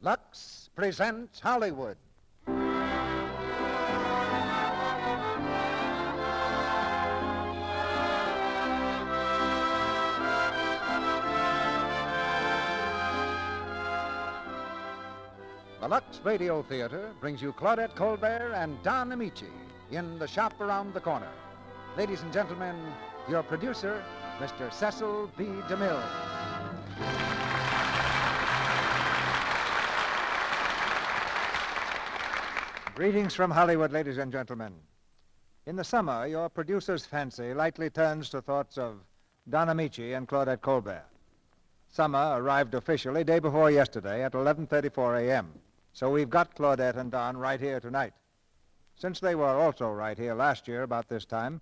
Lux presents Hollywood. The Lux Radio Theater brings you Claudette Colbert and Don Amici in The Shop Around the Corner. Ladies and gentlemen, your producer, Mr. Cecil B. DeMille. Greetings from Hollywood, ladies and gentlemen. In the summer, your producer's fancy lightly turns to thoughts of Don Amici and Claudette Colbert. Summer arrived officially day before yesterday at 11:34 a.m., so we've got Claudette and Don right here tonight. Since they were also right here last year about this time,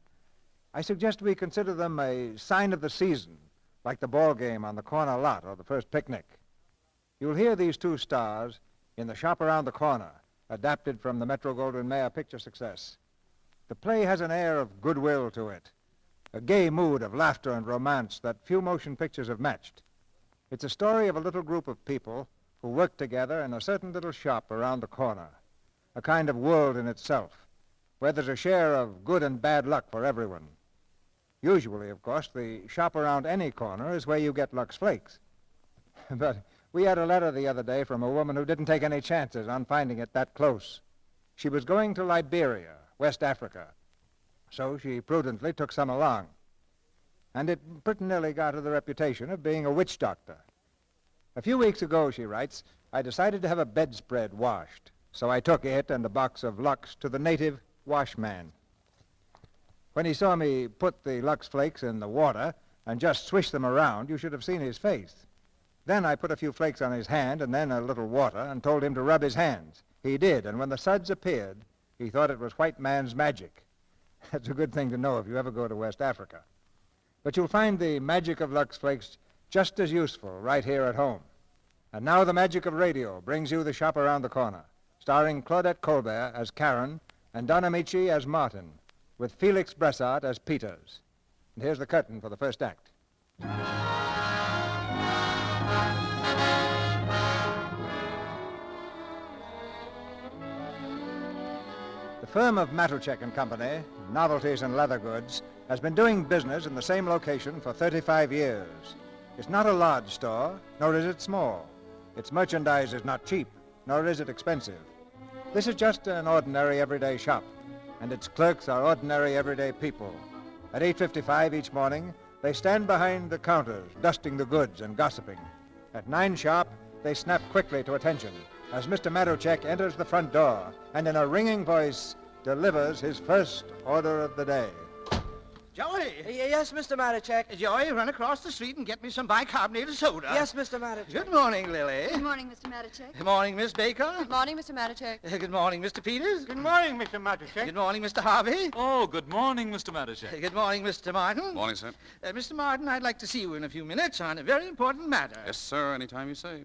I suggest we consider them a sign of the season, like the ball game on the corner lot or the first picnic. You'll hear these two stars in The Shop Around the Corner, adapted from the Metro-Goldwyn-Mayer picture success. The play has an air of goodwill to it, a gay mood of laughter and romance that few motion pictures have matched. It's a story of a little group of people who work together in a certain little shop around the corner, a kind of world in itself, where there's a share of good and bad luck for everyone. Usually, of course, the shop around any corner is where you get Lux Flakes. But we had a letter the other day from a woman who didn't take any chances on finding it that close. She was going to Liberia, West Africa, so she prudently took some along. And it pretty nearly got her the reputation of being a witch doctor. A few weeks ago, she writes, I decided to have a bedspread washed, so I took it and a box of Lux to the native washman. When he saw me put the Lux Flakes in the water and just swish them around, you should have seen his face. Then I put a few flakes on his hand and then a little water and told him to rub his hands. He did, and when the suds appeared, he thought it was white man's magic. That's a good thing to know if you ever go to West Africa. But you'll find the magic of Lux Flakes just as useful right here at home. And now the magic of radio brings you The Shop Around the Corner, starring Claudette Colbert as Karen and Don Amici as Martin, with Felix Bressart as Peters. And here's the curtain for the first act. The firm of Matuchek and Company, Novelties and Leather Goods, has been doing business in the same location for 35 years. It's not a large store, nor is it small. Its merchandise is not cheap, nor is it expensive. This is just an ordinary everyday shop, and its clerks are ordinary everyday people. At 8:55 each morning, they stand behind the counters, dusting the goods and gossiping. At 9 sharp, they snap quickly to attention as Mr. Matuchek enters the front door and in a ringing voice delivers his first order of the day. Joey! Yes, Mr. Matuchek. Joey, run across the street and get me some bicarbonated soda. Yes, Mr. Matuchek. Good morning, Lily. Good morning, Mr. Matuchek. Good morning, Miss Baker. Good morning, Mr. Matuchek. Good morning, Mr. Peters. Good morning, Mr. Matuchek. Good morning, Mr. Harvey. Oh, good morning, Mr. Matuchek. Good morning, Mr. Martin. Morning, sir. Mr. Martin, I'd like to see you in a few minutes on a very important matter. Yes, sir, anytime you say.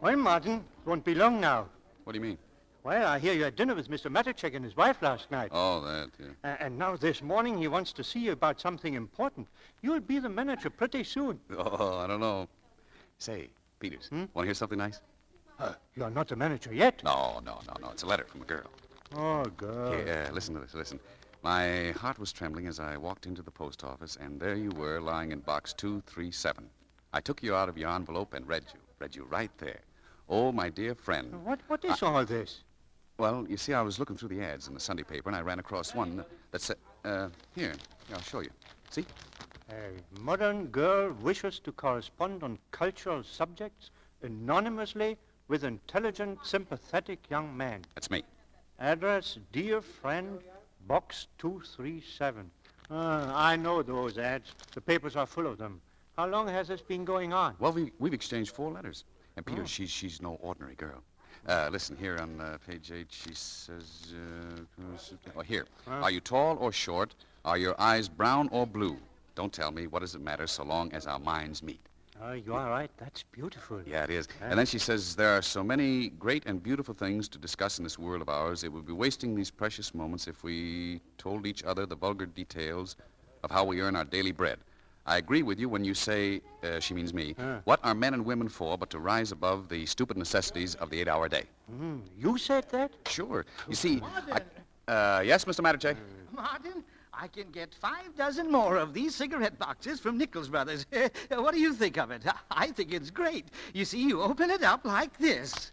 Well, Martin, it won't be long now. What do you mean? Well, I hear you had dinner with Mr. Matuchek and his wife last night. Oh, that, yeah. And now this morning he wants to see you about something important. You'll be the manager pretty soon. Oh, I don't know. Say, Peters, want to hear something nice? You're not the manager yet. No. It's a letter from a girl. Oh, girl. Here, listen to this, listen. My heart was trembling as I walked into the post office, and there you were, lying in box 237. I took you out of your envelope and read you right there. Oh, my dear friend. What is all this? Well, you see, I was looking through the ads in the Sunday paper, and I ran across one that said, here, I'll show you. See? A modern girl wishes to correspond on cultural subjects anonymously with intelligent, sympathetic young man. That's me. Address, dear friend, box 237. I know those ads. The papers are full of them. How long has this been going on? Well, we've exchanged 4 letters. And Peter, she's no ordinary girl. Listen, here on page 8, she says, here. Are you tall or short? Are your eyes brown or blue? Don't tell me. What does it matter so long as our minds meet? You are right. That's beautiful. Yeah, it is. And then she says, there are so many great and beautiful things to discuss in this world of ours. It would be wasting these precious moments if we told each other the vulgar details of how we earn our daily bread. I agree with you when you say, she means me, what are men and women for but to rise above the stupid necessities of the 8-hour day? You said that? Sure. You see, yes, Mr. Matichek? Martin, I can get 5 dozen more of these cigarette boxes from Nichols Brothers. What do you think of it? I think it's great. You see, you open it up like this.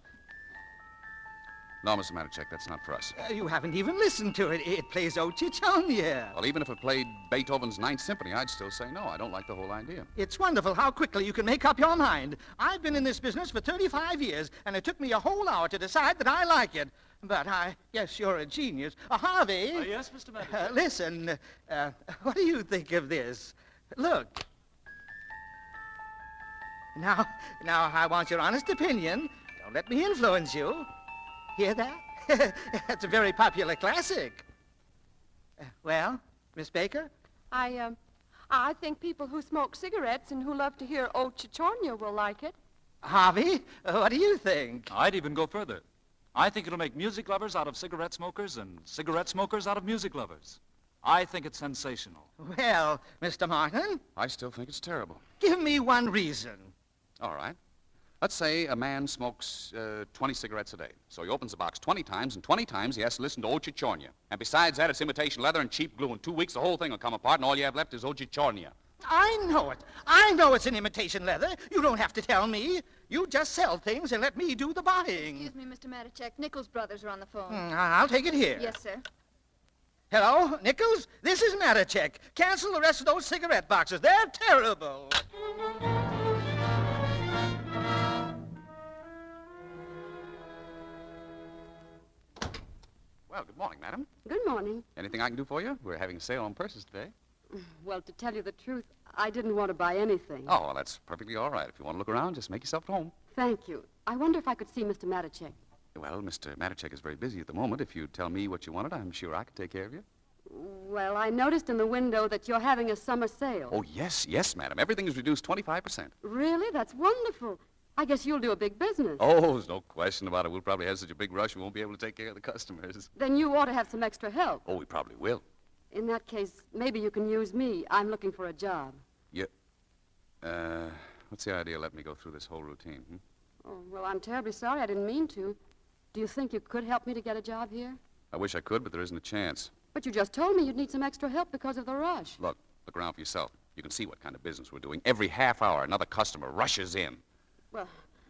No, Mr. Matichek, that's not for us. You haven't even listened to it. It plays O Cicogna. Well, even if it played Beethoven's Ninth Symphony, I'd still say no. I don't like the whole idea. It's wonderful how quickly you can make up your mind. I've been in this business for 35 years, and it took me a whole hour to decide that I like it. But I guess you're a genius. Harvey. Yes, Mr. Matichek. Listen, what do you think of this? Look. Now, I want your honest opinion. Don't let me influence you. Hear that? That's a very popular classic. Well, Miss Baker? I think people who smoke cigarettes and who love to hear O Cicogna will like it. Harvey, what do you think? I'd even go further. I think it'll make music lovers out of cigarette smokers and cigarette smokers out of music lovers. I think it's sensational. Well, Mr. Martin? I still think it's terrible. Give me one reason. All right. Let's say a man smokes 20 cigarettes a day. So he opens the box 20 times, and 20 times he has to listen to O Cicogna. And besides that, it's imitation leather and cheap glue. In 2 weeks, the whole thing will come apart, and all you have left is O Cicogna. I know it. I know it's an imitation leather. You don't have to tell me. You just sell things and let me do the buying. Excuse me, Mr. Matichek. Nichols Brothers are on the phone. I'll take it here. Yes, sir. Hello, Nichols? This is Matichek. Cancel the rest of those cigarette boxes. They're terrible. Well, good morning, madam. Good morning. Anything I can do for you? We're having a sale on purses today. Well, to tell you the truth, I didn't want to buy anything. Oh, well, that's perfectly all right. If you want to look around, just make yourself at home. Thank you. I wonder if I could see Mr. Matichek. Well, Mr. Matichek is very busy at the moment. If you'd tell me what you wanted, I'm sure I could take care of you. Well, I noticed in the window that you're having a summer sale. Oh, yes, madam. Everything is reduced 25%. Really? That's wonderful. I guess you'll do a big business. Oh, there's no question about it. We'll probably have such a big rush we won't be able to take care of the customers. Then you ought to have some extra help. Oh, we probably will. In that case, maybe you can use me. I'm looking for a job. Yeah. What's the idea of letting me go through this whole routine? Oh, well, I'm terribly sorry. I didn't mean to. Do you think you could help me to get a job here? I wish I could, but there isn't a chance. But you just told me you'd need some extra help because of the rush. Look around for yourself. You can see what kind of business we're doing. Every half hour, another customer rushes in. Well,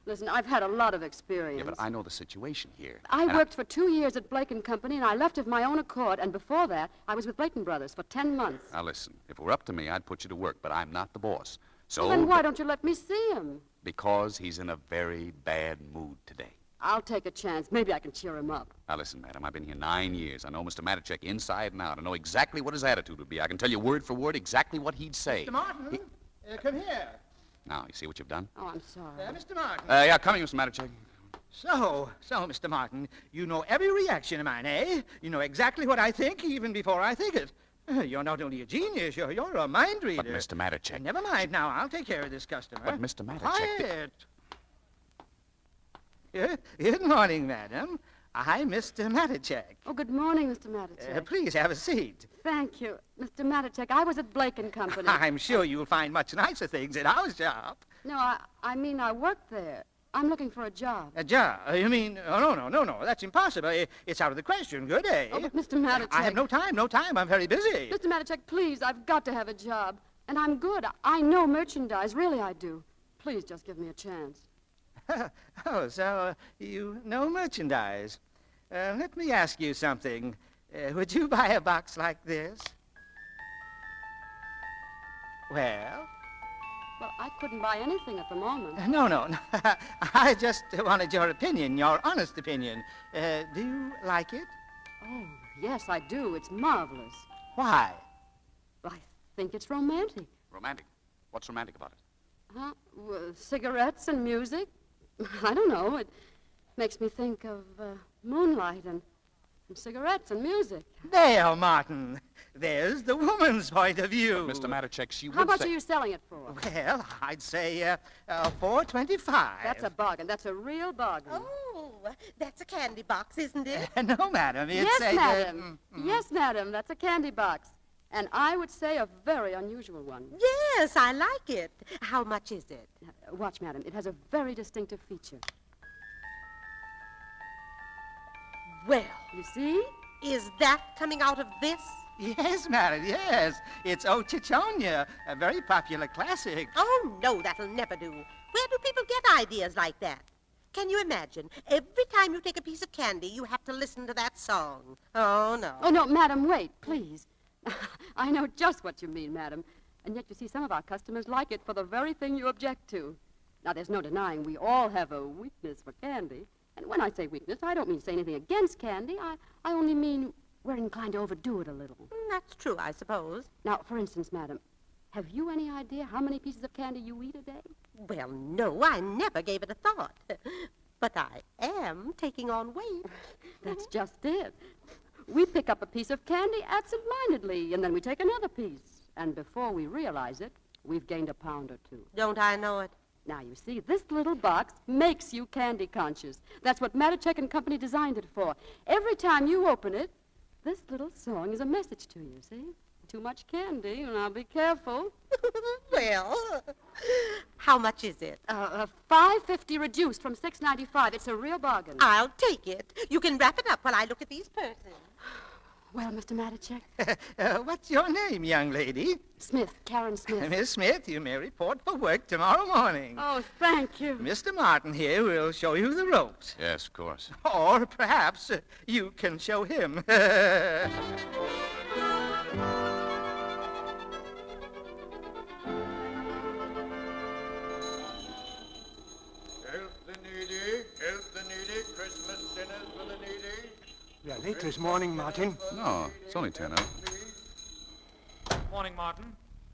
listen, I've had a lot of experience. Yeah, but I know the situation here. I worked for 2 years at Blake & Company, and I left of my own accord, and before that, I was with Blayton Brothers for 10 months. Now, listen, if it were up to me, I'd put you to work, but I'm not the boss. So... Well, then why don't you let me see him? Because he's in a very bad mood today. I'll take a chance. Maybe I can cheer him up. Now, listen, madam, I've been here 9 years. I know Mr. Matichek inside and out. I know exactly what his attitude would be. I can tell you word for word exactly what he'd say. Mr. Martin, come here. Now, you see what you've done? Oh, I'm sorry. Mr. Martin. Yeah, coming, Mr. Matichek. So, Mr. Martin, you know every reaction of mine, eh? You know exactly what I think, even before I think it. You're not only a genius, you're a mind reader. But, Mr. Matichek... Never mind now, I'll take care of this customer. But, Mr. Matichek... Quiet. Good morning, madam. I'm Mr. Matichek. Oh, good morning, Mr. Matichek. Please have a seat. Thank you. Mr. Matichek, I was at Blake & Company. I'm sure you'll find much nicer things at our shop. No, I mean I worked there. I'm looking for a job. A job? You mean... Oh, no. That's impossible. It's out of the question. Good, eh? Oh, but Mr. Matichek... I have no time. I'm very busy. Mr. Matichek, please, I've got to have a job. And I'm good. I know merchandise. Really, I do. Please just give me a chance. Oh, so you know merchandise. Let me ask you something. Would you buy a box like this? Well? Well, I couldn't buy anything at the moment. No. I just wanted your opinion, your honest opinion. Do you like it? Oh, yes, I do. It's marvelous. Why? I think it's romantic. Romantic? What's romantic about it? Huh? Well, cigarettes and music? I don't know. It makes me think of moonlight and cigarettes and music. There, Martin. There's the woman's point of view. But Mr. Matichek, she would How much say... are you selling it for? Well, I'd say $4.25. That's a bargain. That's a real bargain. Oh, that's a candy box, isn't it? No, madam. It's Yes, a... madam. Yes, madam. That's a candy box. And I would say a very unusual one. Yes, I like it. How much is it? Watch, madam. It has a very distinctive feature. Well, You see? is that coming out of this? Yes, Mary, yes. It's O Chichonia, a very popular classic. Oh, no, that'll never do. Where do people get ideas like that? Can you imagine? Every time you take a piece of candy, you have to listen to that song. Oh, no. Oh, no, madam, wait, please. I know just what you mean, madam. And yet, you see, some of our customers like it for the very thing you object to. Now, there's no denying we all have a weakness for candy. And when I say weakness, I don't mean to say anything against candy. I only mean we're inclined to overdo it a little. That's true, I suppose. Now, for instance, madam, have you any idea how many pieces of candy you eat a day? Well, no, I never gave it a thought. But I am taking on weight. That's just it. We pick up a piece of candy absent-mindedly, and then we take another piece. And before we realize it, we've gained a pound or two. Don't I know it? Now, you see, this little box makes you candy conscious. That's what Matichek and Company designed it for. Every time you open it, this little song is a message to you, see? Too much candy, and I'll be careful. Well, how much is it? $5.50 reduced from $6.95. It's a real bargain. I'll take it. You can wrap it up while I look at these purses. Well, Mr. Matichek? What's your name, young lady? Smith, Karen Smith. Miss Smith, you may report for work tomorrow morning. Oh, thank you. Mr. Martin here will show you the ropes. Yes, of course. Or perhaps you can show him. Help the needy, Christmas dinners for the needy. Yeah, late this morning, Martin. No, it's only 10 out. Morning, Martin.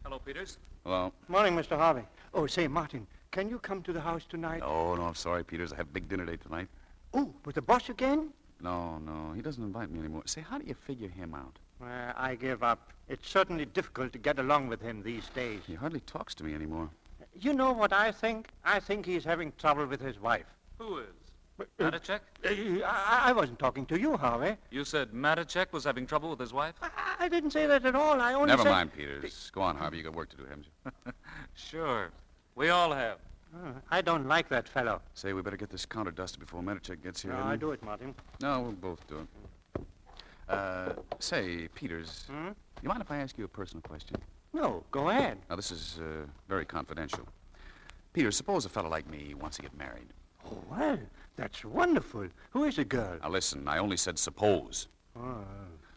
Hello, Peters. Hello. Morning, Mr. Harvey. Oh, say, Martin, can you come to the house tonight? No, I'm sorry, Peters. I have a big dinner date tonight. Oh, with the boss again? No, he doesn't invite me anymore. Say, how do you figure him out? I give up. It's certainly difficult to get along with him these days. He hardly talks to me anymore. You know what I think? I think he's having trouble with his wife. Who is? Matichek? I wasn't talking to you, Harvey. You said Matichek was having trouble with his wife? I didn't say that at all. I only Never said... mind, Peters. Go on, Harvey. You got work to do, haven't you? Sure. We all have. I don't like that fellow. Say, we better get this counter dusted before Matichek gets here. No, I do it, Martin. No, we'll both do it. Say, Peters, you mind if I ask you a personal question? No, go ahead. Now, this is very confidential. Peters, suppose a fellow like me wants to get married. Oh, well, that's wonderful. Who is the girl? Now, listen, I only said suppose. Oh.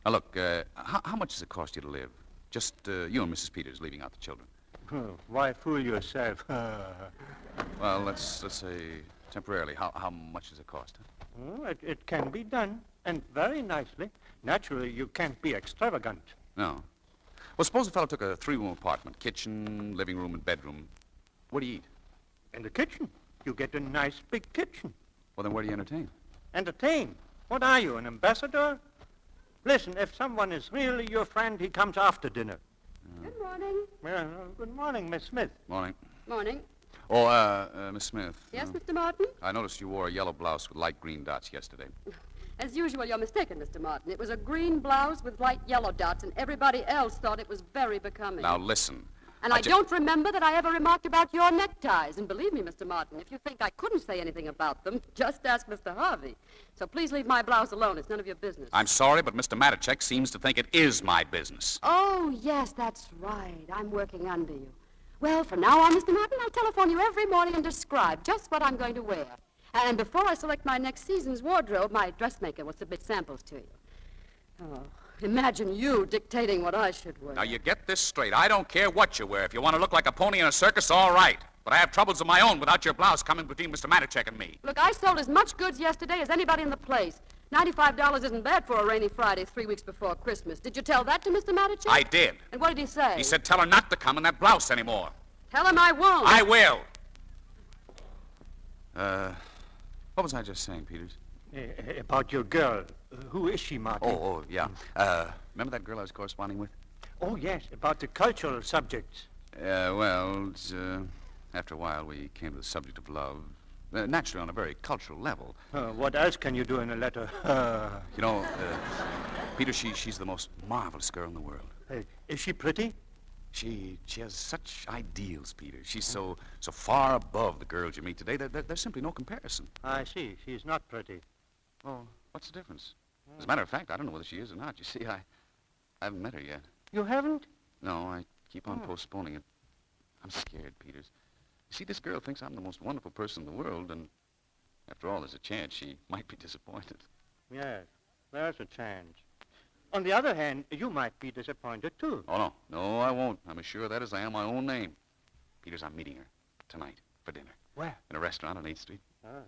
Now, look, how much does it cost you to live? Just you and Mrs. Peters, leaving out the children. Oh, why fool yourself? Well, let's say temporarily. How much does it cost? Oh, it can be done, and very nicely. Naturally, you can't be extravagant. No. Well, suppose a fellow took a 3-room apartment, kitchen, living room, and bedroom. Where do you eat? In the kitchen. You get a nice big kitchen. Well, then where do you entertain? Entertain? What are you, an ambassador? Listen, if someone is really your friend, he comes after dinner. Good morning. Well, good morning, Miss Smith. Morning. Morning. Oh, Miss Smith. Yes, Mr. Martin? I noticed you wore a yellow blouse with light green dots yesterday. As usual, you're mistaken, Mr. Martin. It was a green blouse with light yellow dots, and everybody else thought it was very becoming. Now, listen. And I don't remember that I ever remarked about your neckties. And believe me, Mr. Martin, if you think I couldn't say anything about them, just ask Mr. Harvey. So please leave my blouse alone. It's none of your business. I'm sorry, but Mr. Matichek seems to think it is my business. Oh, yes, that's right. I'm working under you. Well, from now on, Mr. Martin, I'll telephone you every morning and describe just what I'm going to wear. And before I select my next season's wardrobe, my dressmaker will submit samples to you. Oh, imagine you dictating what I should wear. Now, you get this straight. I don't care what you wear. If you want to look like a pony in a circus, all right. But I have troubles of my own without your blouse coming between Mr. Matichek and me. Look, I sold as much goods yesterday as anybody in the place. $95 isn't bad for a rainy Friday 3 weeks before Christmas. Did you tell that to Mr. Matichek? I did. And what did he say? He said tell her not to come in that blouse anymore. Tell him I won't. I will. What was I just saying, Peters? About your girl. Who is she, Martin? Yeah. Remember that girl I was corresponding with? Oh, yes, about the cultural subjects. Well, after a while we came to the subject of love. Naturally, on a very cultural level. What else can you do in a letter? You know, Peter, she's the most marvelous girl in the world. Hey, is she pretty? She has such ideals, Peter. She's so far above the girls you meet today. There's simply no comparison. I see. She's not pretty. Well, what's the difference? As a matter of fact, I don't know whether she is or not. You see, I haven't met her yet. You haven't? No, I keep on postponing it. I'm scared, Peters. You see, this girl thinks I'm the most wonderful person in the world, and after all, there's a chance she might be disappointed. Yes, there's a chance. On the other hand, you might be disappointed, too. Oh, no. No, I won't. I'm as sure of that as I am my own name. Peters, I'm meeting her tonight for dinner. Where? In a restaurant on 8th Street.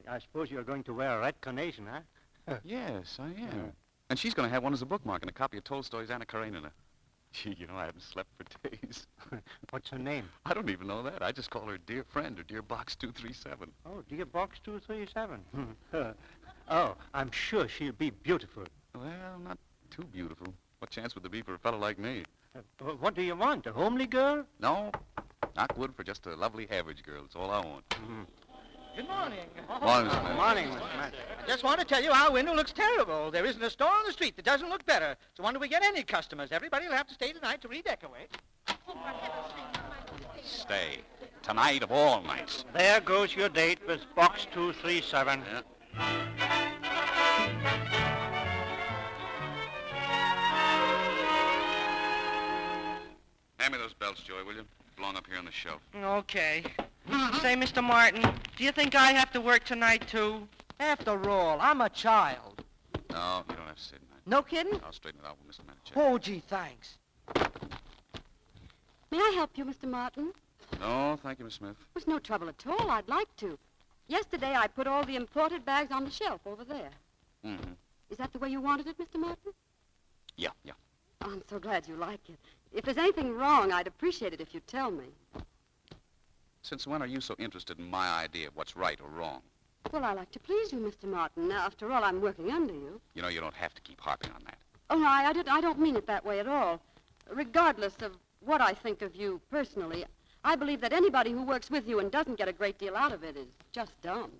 I suppose you're going to wear a red carnation, huh? Yes, I am. And she's going to have one as a bookmark and a copy of Tolstoy's Anna Karenina. Gee, you know, I haven't slept for days. What's her name? I don't even know that. I just call her dear friend or dear box 237. Oh, dear box 237. Oh, I'm sure she'll be beautiful. Well, not too beautiful. What chance would there be for a fellow like me? What do you want, a homely girl? No, not good for just a lovely average girl. That's all I want. Good morning. Morning, Mr. Mayor. Morning, Mr. Matt. I just want to tell you our window looks terrible. There isn't a store on the street that doesn't look better. So when do we get any customers? Everybody will have to stay tonight to redecorate. Stay. Tonight of all nights. There goes your date with box 237. Yeah. Hand me those belts, Joey, will you? Belong up here on the shelf. Okay. Say, Mr. Martin, do you think I have to work tonight, too? After all, I'm a child. No, you don't have to stay tonight. No kidding? I'll straighten it out with Mr. Manichek. Oh, gee, thanks. May I help you, Mr. Martin? No, thank you, Miss Smith. There's no trouble at all. I'd like to. Yesterday, I put all the imported bags on the shelf over there. Mm-hmm. Is that the way you wanted it, Mr. Martin? Yeah. Oh, I'm so glad you like it. If there's anything wrong, I'd appreciate it if you'd tell me. Since when are you so interested in my idea of what's right or wrong? Well, I like to please you, Mr. Martin. Now, after all, I'm working under you. You know, you don't have to keep harping on that. Oh, no, I don't mean it that way at all. Regardless of what I think of you personally, I believe that anybody who works with you and doesn't get a great deal out of it is just dumb.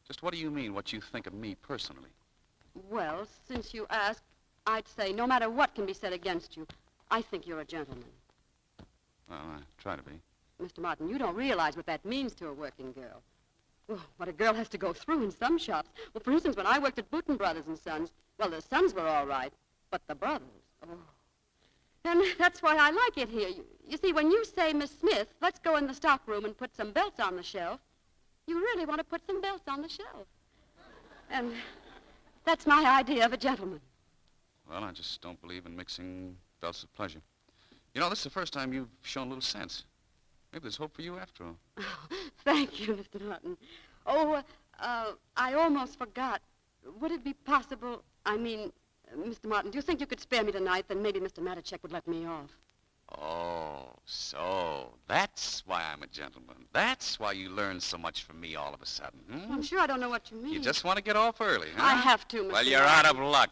Just what do you mean, what you think of me personally? Well, since you asked, I'd say no matter what can be said against you, I think you're a gentleman. Well, I try to be. Mr. Martin, you don't realize what that means to a working girl. Oh, what a girl has to go through in some shops. Well, for instance, when I worked at Booton Brothers and Sons, well, the sons were all right, but the brothers, oh. And that's why I like it here. You see, when you say, Miss Smith, let's go in the stock room and put some belts on the shelf, you really want to put some belts on the shelf. And that's my idea of a gentleman. Well, I just don't believe in mixing belts of pleasure. You know, this is the first time you've shown a little sense. Maybe there's hope for you after all. Oh, thank you, Mr. Martin. Oh, I almost forgot. Would it be possible, Mr. Martin, do you think you could spare me tonight? Then maybe Mr. Matichek would let me off. Oh, so that's why I'm a gentleman. That's why you learned so much from me all of a sudden, hmm? I'm sure I don't know what you mean. You just want to get off early, huh? I have to, Mr. Well, you're Martin. out of luck.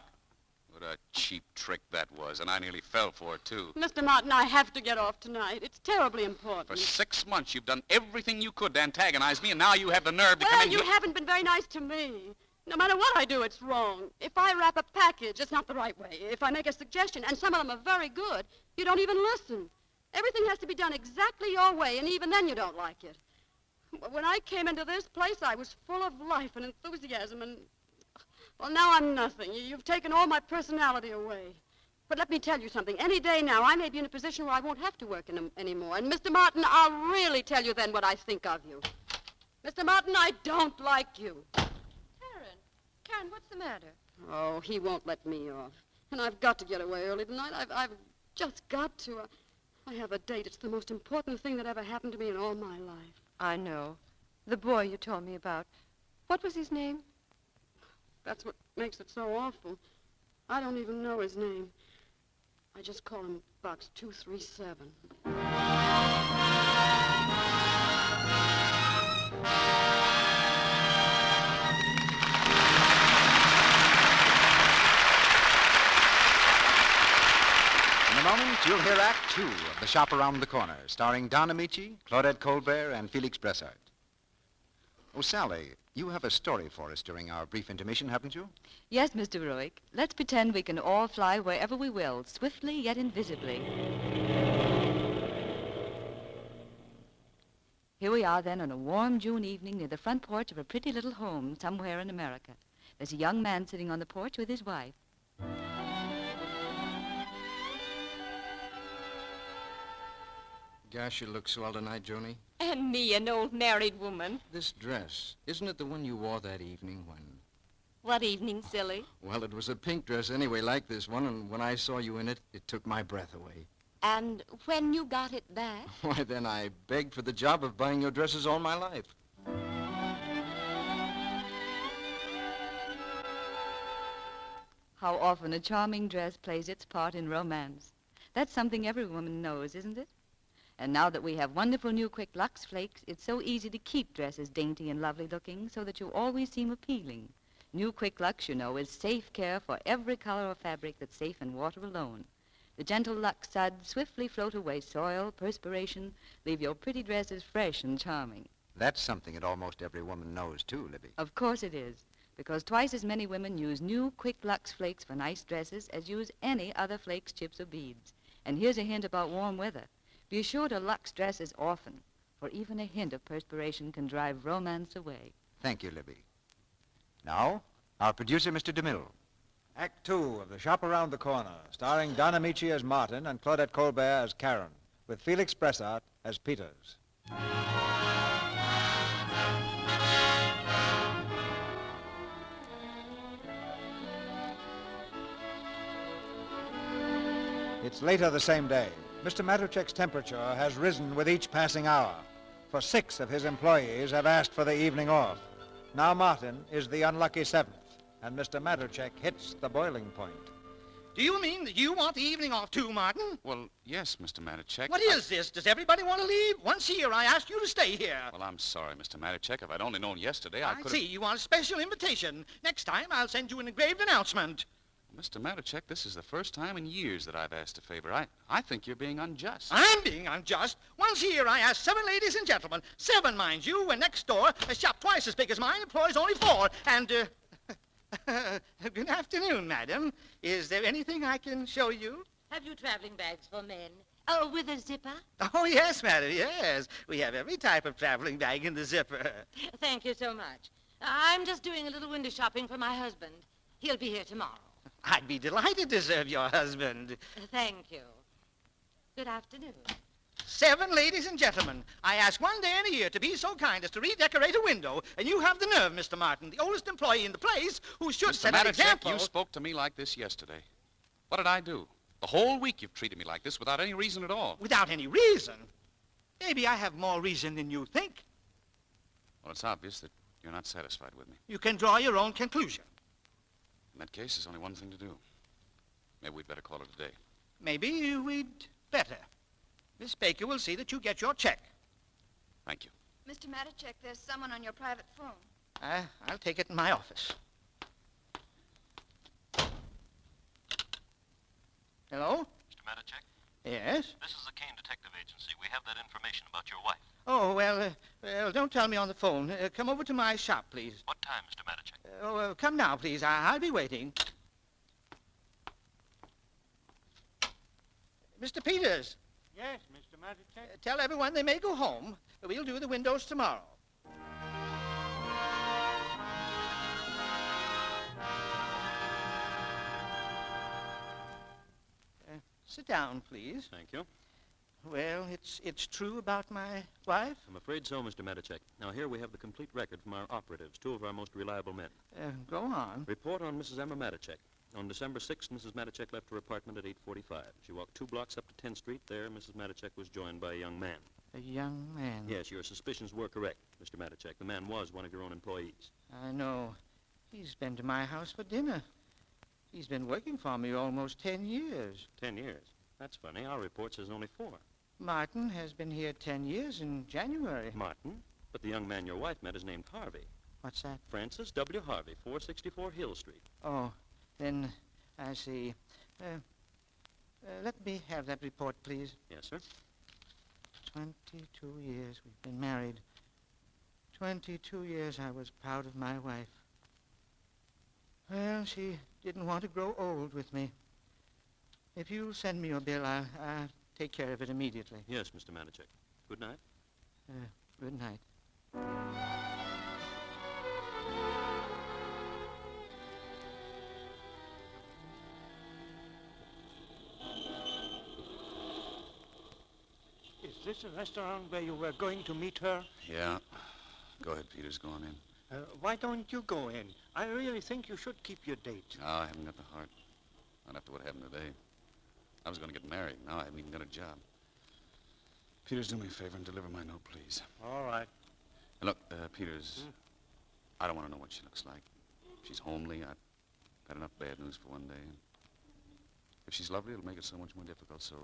What a cheap trick that was, and I nearly fell for it, too. Mr. Martin, I have to get off tonight. It's terribly important. For 6 months, you've done everything you could to antagonize me, and now you have the nerve to come Well, in you here. haven't been very nice to me. No matter what I do, it's wrong. If I wrap a package, it's not the right way. If I make a suggestion, and some of them are very good, you don't even listen. Everything has to be done exactly your way, and even then you don't like it. When I came into this place, I was full of life and enthusiasm, and, well, now I'm nothing. You've taken all my personality away. But let me tell you something. Any day now, I may be in a position where I won't have to work anymore. And, Mr. Martin, I'll really tell you then what I think of you. Mr. Martin, I don't like you. Karen, what's the matter? Oh, he won't let me off. And I've got to get away early tonight. I've just got to. I have a date. It's the most important thing that ever happened to me in all my life. I know. The boy you told me about. What was his name? That's what makes it so awful. I don't even know his name. I just call him Box 237. In a moment, you'll hear Act 2 of The Shop Around the Corner, starring Don Amici, Claudette Colbert, and Felix Bressart. Oh, Sally, You have a story for us during our brief intermission, haven't you? Yes, Mr. Ruick. Let's pretend we can all fly wherever we will, swiftly yet invisibly. Here we are, then, on a warm June evening near the front porch of a pretty little home somewhere in America. There's a young man sitting on the porch with his wife. Gosh, you look swell tonight, Joni. And me, an old married woman. This dress, isn't it the one you wore that evening when... What evening, silly? Well, it was a pink dress anyway, like this one, and when I saw you in it, it took my breath away. And when you got it back? Why, then I begged for the job of buying your dresses all my life. How often a charming dress plays its part in romance. That's something every woman knows, isn't it? And now that we have wonderful new Quick Lux Flakes, it's so easy to keep dresses dainty and lovely looking so that you always seem appealing. New Quick Lux, you know, is safe care for every color or fabric that's safe in water alone. The gentle Lux suds swiftly float away soil, perspiration, leave your pretty dresses fresh and charming. That's something that almost every woman knows, too, Libby. Of course it is, because twice as many women use new Quick Lux Flakes for nice dresses as use any other flakes, chips, or beads. And here's a hint about warm weather. Be sure to Lux dresses often, for even a hint of perspiration can drive romance away. Thank you, Libby. Now, our producer, Mr. DeMille. Act 2 of The Shop Around the Corner, starring Don Amici as Martin and Claudette Colbert as Karen, with Felix Bressart as Peters. It's later the same day. Mr. Matuszek's temperature has risen with each passing hour, for 6 of his employees have asked for the evening off. Now Martin is the unlucky 7th, and Mr. Matuszek hits the boiling point. Do you mean that you want the evening off too, Martin? Well, yes, Mr. Matuszek. What is this? Does everybody want to leave? Once a year I asked you to stay here. Well, I'm sorry, Mr. Matuszek. If I'd only known yesterday, I could have... see. You want a special invitation. Next time I'll send you an engraved announcement. Mr. Matuszek, this is the first time in years that I've asked a favor. I think you're being unjust. I'm being unjust. Once a year I ask 7 ladies and gentlemen. 7, mind you, and next door, a shop twice as big as mine employs only 4. And, good afternoon, madam. Is there anything I can show you? Have you traveling bags for men? Oh, with a zipper? Oh, yes, madam, yes. We have every type of traveling bag in the zipper. Thank you so much. I'm just doing a little window shopping for my husband. He'll be here tomorrow. I'd be delighted to serve your husband. Thank you. Good afternoon. 7 ladies and gentlemen, I ask one day in a year to be so kind as to redecorate a window, and you have the nerve, Mr. Martin, the oldest employee in the place, who should set an example. You spoke to me like this yesterday. What did I do? The whole week you've treated me like this without any reason at all. Without any reason? Maybe I have more reason than you think. Well, it's obvious that you're not satisfied with me. You can draw your own conclusion. In that case, there's only one thing to do. Maybe we'd better call it a day. Maybe we'd better. Miss Baker will see that you get your check. Thank you. Mr. Matuszek, there's someone on your private phone. I'll take it in my office. Hello? Mr. Matuszek? Yes? This is the Kane Detective Agency. We have that information about your wife. Oh, well, don't tell me on the phone. Come over to my shop, please. What time, Mr. Matuszek? Come now, please. I'll be waiting. Mr. Peters. Yes, Mr. Matuszek? Tell everyone they may go home. We'll do the windows tomorrow. Sit down, please. Thank you. Well, it's true about my wife? I'm afraid so, Mr. Matuszek. Now, here we have the complete record from our operatives, 2 of our most reliable men. Go on. Report on Mrs. Emma Matuszek. On December 6th, Mrs. Matuszek left her apartment at 8:45. She walked 2 blocks up to 10th Street. There, Mrs. Matuszek was joined by a young man. A young man? Yes, your suspicions were correct, Mr. Matuszek. The man was one of your own employees. I know. He's been to my house for dinner. He's been working for me almost 10 years. 10 years? That's funny. Our report says only 4. Martin has been here 10 years in January. Martin? But the young man your wife met is named Harvey. What's that? Francis W. Harvey, 464 Hill Street. Oh, then I see. Let me have that report, please. Yes, sir. 22 years we've been married. 22 years I was proud of my wife. Well, she didn't want to grow old with me. If you'll send me your bill, I'll take care of it immediately. Yes, Mr. Manichek. Good night. Good night. Is this a restaurant where you were going to meet her? Yeah. Go ahead, Peters. Go on in. Why don't you go in? I really think you should keep your date. No, I haven't got the heart. Not after what happened today. I was going to get married. Now I haven't even got a job. Peters, do me a favor and deliver my note, please. All right. And look, Peters, I don't want to know what she looks like. If she's homely, I've had enough bad news for one day. If she's lovely, it'll make it so much more difficult, so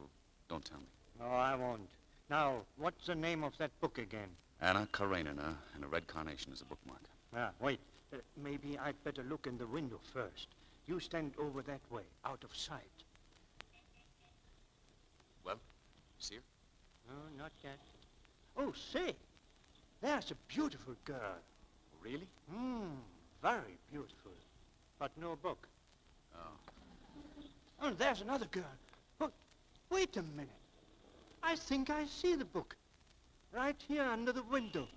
don't tell me. No, I won't. Now, what's the name of that book again? Anna Karenina, and a red carnation is a bookmark. Wait. Maybe I'd better look in the window first. You stand over that way, out of sight. Well, you see her? No, not yet. Oh, say, there's a beautiful girl. Really? Very beautiful. But no book. Oh. Oh, there's another girl. Oh, wait a minute. I think I see the book. Right here under the window.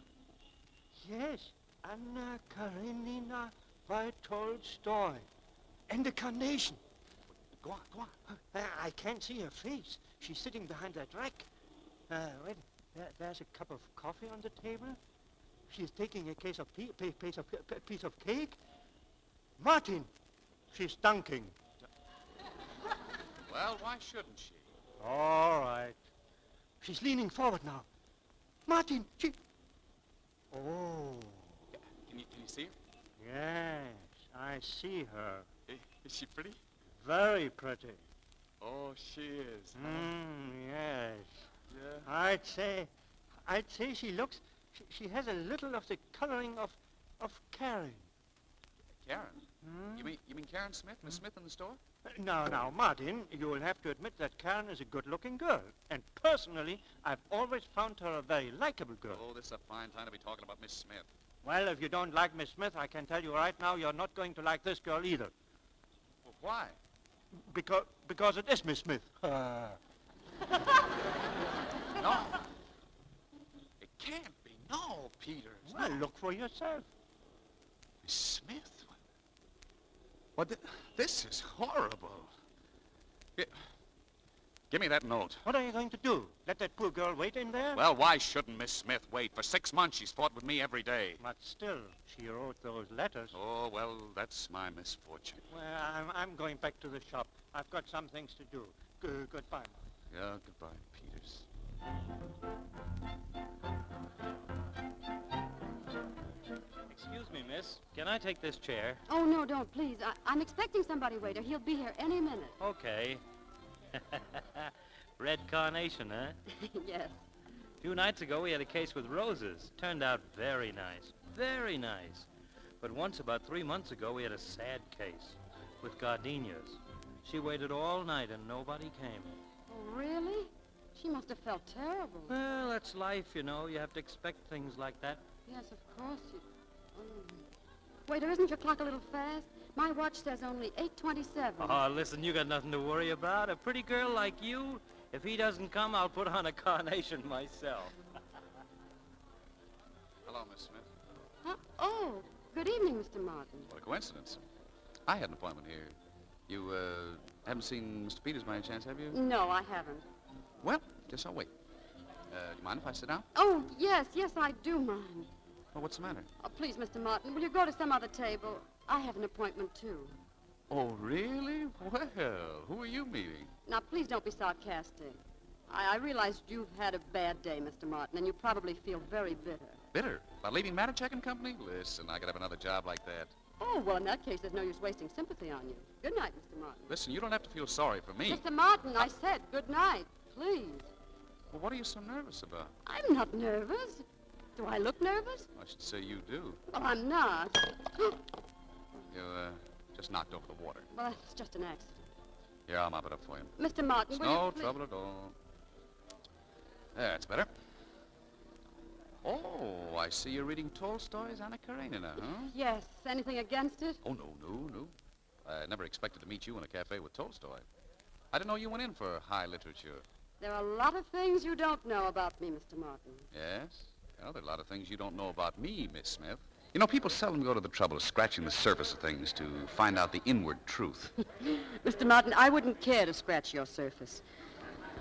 Yes, Anna Karenina by Tolstoy. And the carnation. Go on. I can't see her face. She's sitting behind that rack. Wait, there's a cup of coffee on the table. She's taking a piece of cake. Martin, she's dunking. Well, why shouldn't she? All right. She's leaning forward now. Martin, she... Oh. Can you see her? Yes, I see her. Is she pretty? Very pretty. Oh, she is. Yes. Yeah. I'd say she looks... She has a little of the coloring of Karen. Karen? You mean Karen Smith? Miss Smith in the store? Now, Martin, you'll have to admit that Karen is a good-looking girl. And personally, I've always found her a very likable girl. Oh, this is a fine time to be talking about Miss Smith. Well, if you don't like Miss Smith, I can tell you right now you're not going to like this girl either. Well, why? Because it is Miss Smith. No. It can't be. No, Peters. Well, look for yourself. Miss Smith? What? This is horrible. Give me that note. What are you going to do? Let that poor girl wait in there? Well, why shouldn't Miss Smith wait? For 6 months she's fought with me every day. But still, she wrote those letters. Oh, well, that's my misfortune. Well, I'm going back to the shop. I've got some things to do. Goodbye, Mark. Yeah, goodbye, Peters. Excuse me, miss. Can I take this chair? Oh, no, don't, please. I'm expecting somebody, waiter. He'll be here any minute. Okay. Red carnation, huh? Yes. A few nights ago, we had a case with roses. Turned out very nice. Very nice. But once, about 3 months ago, we had a sad case with gardenias. She waited all night and nobody came. Oh, really? She must have felt terrible. Well, that's life, you know. You have to expect things like that. Yes, of course. Waiter, isn't your clock a little fast? My watch says only 8:27. Oh, listen, you got nothing to worry about. A pretty girl like you, if he doesn't come, I'll put on a carnation myself. Hello, Miss Smith. Huh? Oh, good evening, Mr. Martin. What a coincidence. I had an appointment here. You, haven't seen Mr. Peters by any chance, have you? No, I haven't. Well, guess I'll wait. Do you mind if I sit down? Oh, yes, I do mind. Well, what's the matter? Oh, please, Mr. Martin, will you go to some other table? I have an appointment, too. Oh, really? Well, who are you meeting? Now, please don't be sarcastic. I realize you've had a bad day, Mr. Martin, and you probably feel very bitter. Bitter? About leaving Manichek and Company? Listen, I could have another job like that. Oh, well, in that case, there's no use wasting sympathy on you. Good night, Mr. Martin. Listen, you don't have to feel sorry for me. Mr. Martin, I said good night, please. Well, what are you so nervous about? I'm not nervous. Do I look nervous? I should say you do. Well, I'm not. You, just knocked over the water. Well, it's just an accident. Here, I'll mop it up for you. Mr. Martin, It's will no you please... trouble at all. There, it's better. Oh, I see you're reading Tolstoy's Anna Karenina, huh? Yes. Anything against it? Oh, no. I never expected to meet you in a cafe with Tolstoy. I didn't know you went in for high literature. There are a lot of things you don't know about me, Mr. Martin. Yes? Well, there are a lot of things you don't know about me, Miss Smith. You know, people seldom go to the trouble of scratching the surface of things to find out the inward truth. Mr. Martin, I wouldn't care to scratch your surface.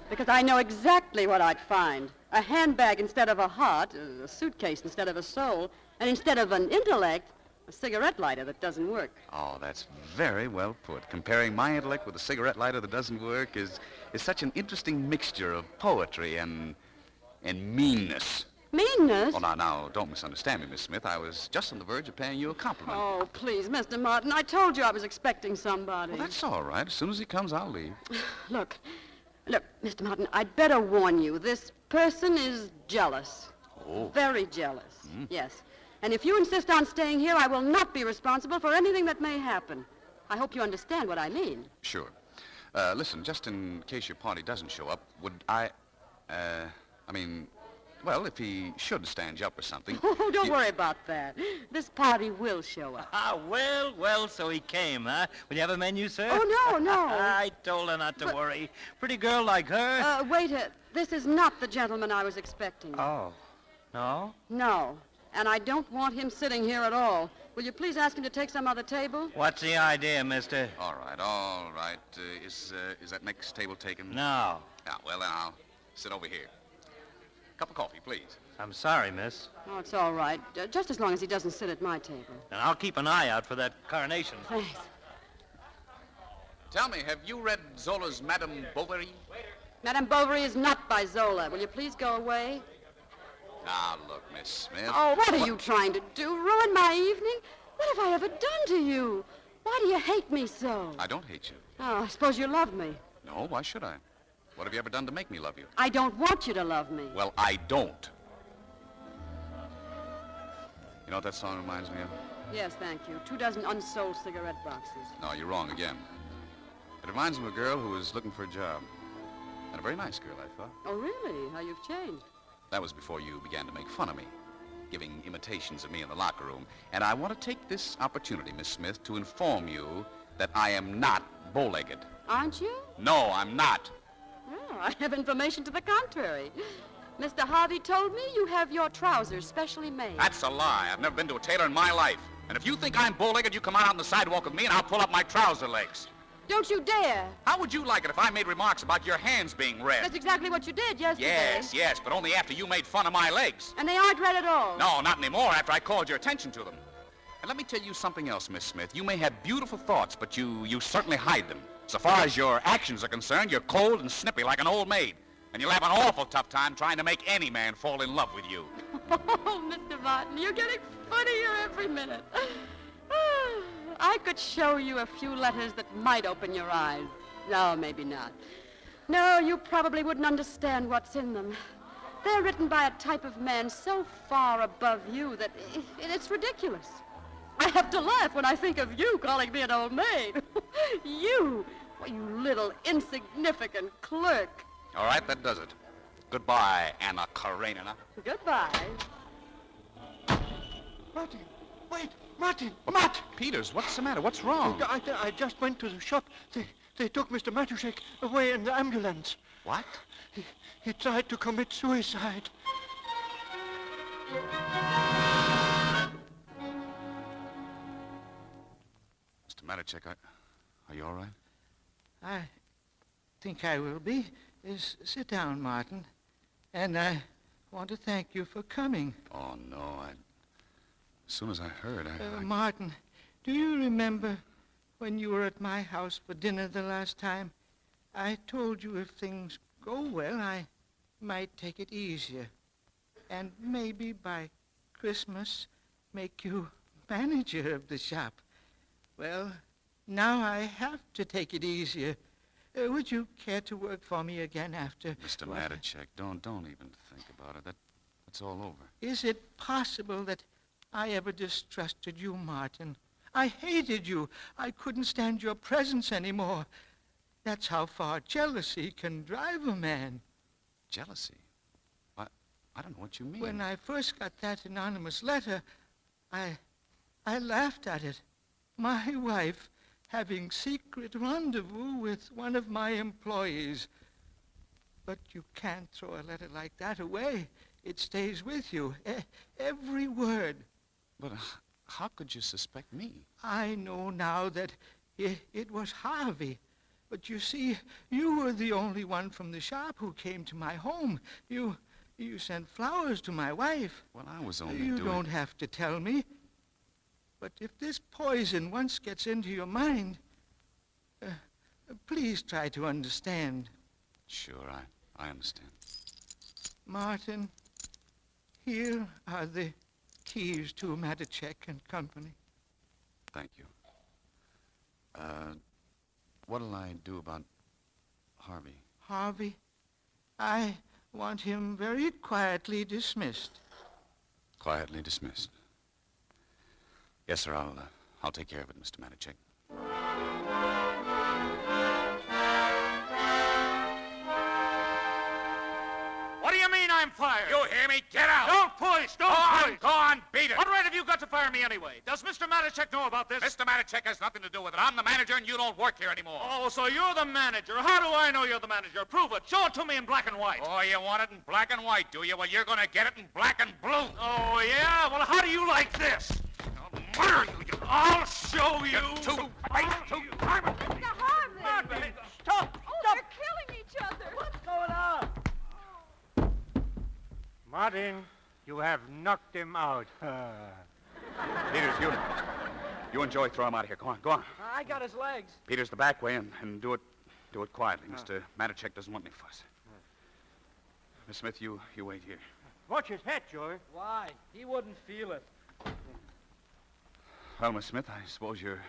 Because I know exactly what I'd find. A handbag instead of a heart, a suitcase instead of a soul, and instead of an intellect, a cigarette lighter that doesn't work. Oh, that's very well put. Comparing my intellect with a cigarette lighter that doesn't work is such an interesting mixture of poetry and meanness. Meanness? Oh, now, don't misunderstand me, Miss Smith. I was just on the verge of paying you a compliment. Oh, please, Mr. Martin, I told you I was expecting somebody. Well, that's all right. As soon as he comes, I'll leave. Look, Mr. Martin, I'd better warn you. This person is jealous. Oh. Very jealous, yes. And if you insist on staying here, I will not be responsible for anything that may happen. I hope you understand what I mean. Sure. Listen, just in case your party doesn't show up, would well, if he should stand you up or something... Oh, don't worry about that. This party will show up. Well, so he came, huh? Will you have a menu, sir? Oh, no. I told her not to worry. Pretty girl like her. Waiter, this is not the gentleman I was expecting. Oh. No? No. And I don't want him sitting here at all. Will you please ask him to take some other table? What's the idea, mister? All right. Is that next table taken? No. Yeah, well, then I'll sit over here. Cup of coffee, please. I'm sorry, miss. Oh, it's all right. Just as long as he doesn't sit at my table. And I'll keep an eye out for that carnation. Thanks. Tell me, have you read Zola's Madame Bovary? Madame Bovary is not by Zola. Will you please go away? Now, look, Miss Smith. Oh, what are you trying to do? Ruin my evening? What have I ever done to you? Why do you hate me so? I don't hate you. Oh, I suppose you love me. No, why should I? What have you ever done to make me love you? I don't want you to love me. Well, I don't. You know what that song reminds me of? Yes, thank you. 24 unsold cigarette boxes. No, you're wrong again. It reminds me of a girl who was looking for a job. And a very nice girl, I thought. Oh, really? How you've changed. That was before you began to make fun of me, giving imitations of me in the locker room. And I want to take this opportunity, Miss Smith, to inform you that I am not bow-legged. Aren't you? No, I'm not. Oh, I have information to the contrary. Mr. Harvey told me you have your trousers specially made. That's a lie. I've never been to a tailor in my life. And if you think I'm bow-legged, you come out on the sidewalk with me and I'll pull up my trouser legs. Don't you dare. How would you like it if I made remarks about your hands being red? That's exactly what you did yesterday. Yes, but only after you made fun of my legs. And they aren't red at all. No, not anymore after I called your attention to them. And let me tell you something else, Miss Smith. You may have beautiful thoughts, but you certainly hide them. So far as your actions are concerned, you're cold and snippy like an old maid. And you'll have an awful tough time trying to make any man fall in love with you. Oh, Mr. Martin, you're getting funnier every minute. I could show you a few letters that might open your eyes. No, maybe not. No, you probably wouldn't understand what's in them. They're written by a type of man so far above you that it's ridiculous. I have to laugh when I think of you calling me an old maid. You little insignificant clerk. All right, that does it. Goodbye, Anna Karenina. Goodbye. Martin, wait, Martin, Matt! Peters, what's the matter? What's wrong? I just went to the shop. They took Mr. Matuszek away in the ambulance. What? He tried to commit suicide. Mr. Matuszek, are you all right? I think I will be. Sit down, Martin. And I want to thank you for coming. Oh, no, as soon as I heard, Martin, do you remember when you were at my house for dinner the last time? I told you if things go well, I might take it easier. And maybe by Christmas, make you manager of the shop. Well, now I have to take it easier. Would you care to work for me again after... Mr. Matuszek, don't even think about it. That's all over. Is it possible that I ever distrusted you, Martin? I hated you. I couldn't stand your presence anymore. That's how far jealousy can drive a man. Jealousy? I don't know what you mean. When I first got that anonymous letter, I laughed at it. My wife having secret rendezvous with one of my employees. But you can't throw a letter like that away. It stays with you, every word. But how could you suspect me? I know now that it was Harvey. But you see, you were the only one from the shop who came to my home. You sent flowers to my wife. Well, I was only You don't have to tell me. But if this poison once gets into your mind, please try to understand. Sure, I understand. Martin, here are the keys to Matichek and Company. Thank you. What'll I do about Harvey? Harvey, I want him very quietly dismissed. Quietly dismissed. Yes, sir, I'll take care of it, Mr. Matichek. What do you mean I'm fired? You hear me? Get out! Don't push! Don't push! Go on, beat it! What right have you got to fire me anyway? Does Mr. Matichek know about this? Mr. Matichek has nothing to do with it. I'm the manager and you don't work here anymore. Oh, so you're the manager. How do I know you're the manager? Prove it. Show it to me in black and white. Oh, you want it in black and white, do you? Well, you're gonna get it in black and blue. Oh, yeah? Well, how do you like this? I'll murder you. I'll show you. You're too late. Mr. Harvey! Martin, stop! Oh, Stop! they're killing each other. What's going on? Martin, you have knocked him out. Peters, you enjoy. Throw him out of here. Go on, go on. I got his legs. Peters, the back way, and do it quietly. Mr. Matichek doesn't want any fuss. Miss Smith, you wait here. Watch his head, Joey. Why? He wouldn't feel it. Well, Miss Smith, I suppose you're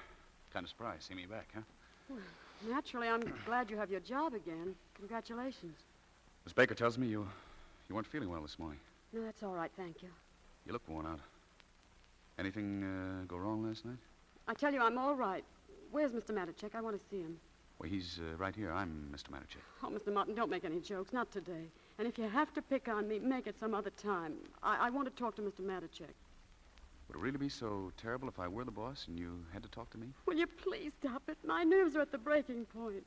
kind of surprised to see me back, huh? Well, naturally, I'm glad you have your job again. Congratulations. Miss Baker tells me you weren't feeling well this morning. No, that's all right, thank you. You look worn out. Anything go wrong last night? I tell you, I'm all right. Where's Mr. Matichek? I want to see him. Well, he's right here. I'm Mr. Matichek. Oh, Mr. Martin, don't make any jokes. Not today. And if you have to pick on me, make it some other time. I want to talk to Mr. Matichek. Would it really be so terrible if I were the boss and you had to talk to me? Will you please stop it? My nerves are at the breaking point.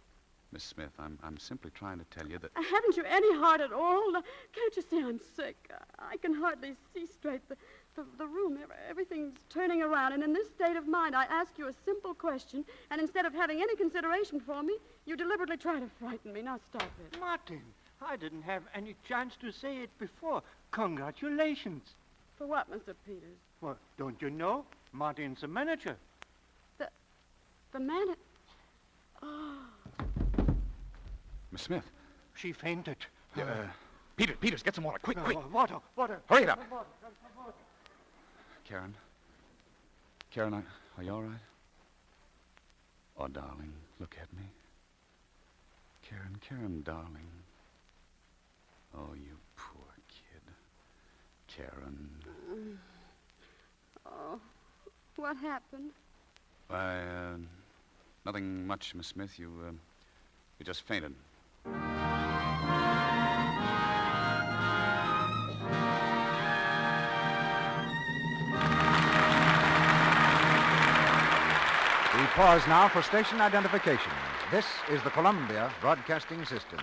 Miss Smith, I'm simply trying to tell you that... Haven't you any heart at all? Can't you see I'm sick? I can hardly see straight. The room, everything's turning around. And in this state of mind, I ask you a simple question, and instead of having any consideration for me, you deliberately try to frighten me. Now stop it. Martin, I didn't have any chance to say it before. Congratulations. For what, Mr. Peters? Well, don't you know? Martin's the manager. The manager? Oh. Miss Smith. She fainted. Peters, get some water. Quick. Water. Hurry it up. Water. Karen, are you all right? Oh, darling, look at me. Karen, darling. Oh, you poor kid. Karen. Oh, what happened? Why, nothing much, Miss Smith. You just fainted. We pause now for station identification. This is the Columbia Broadcasting System.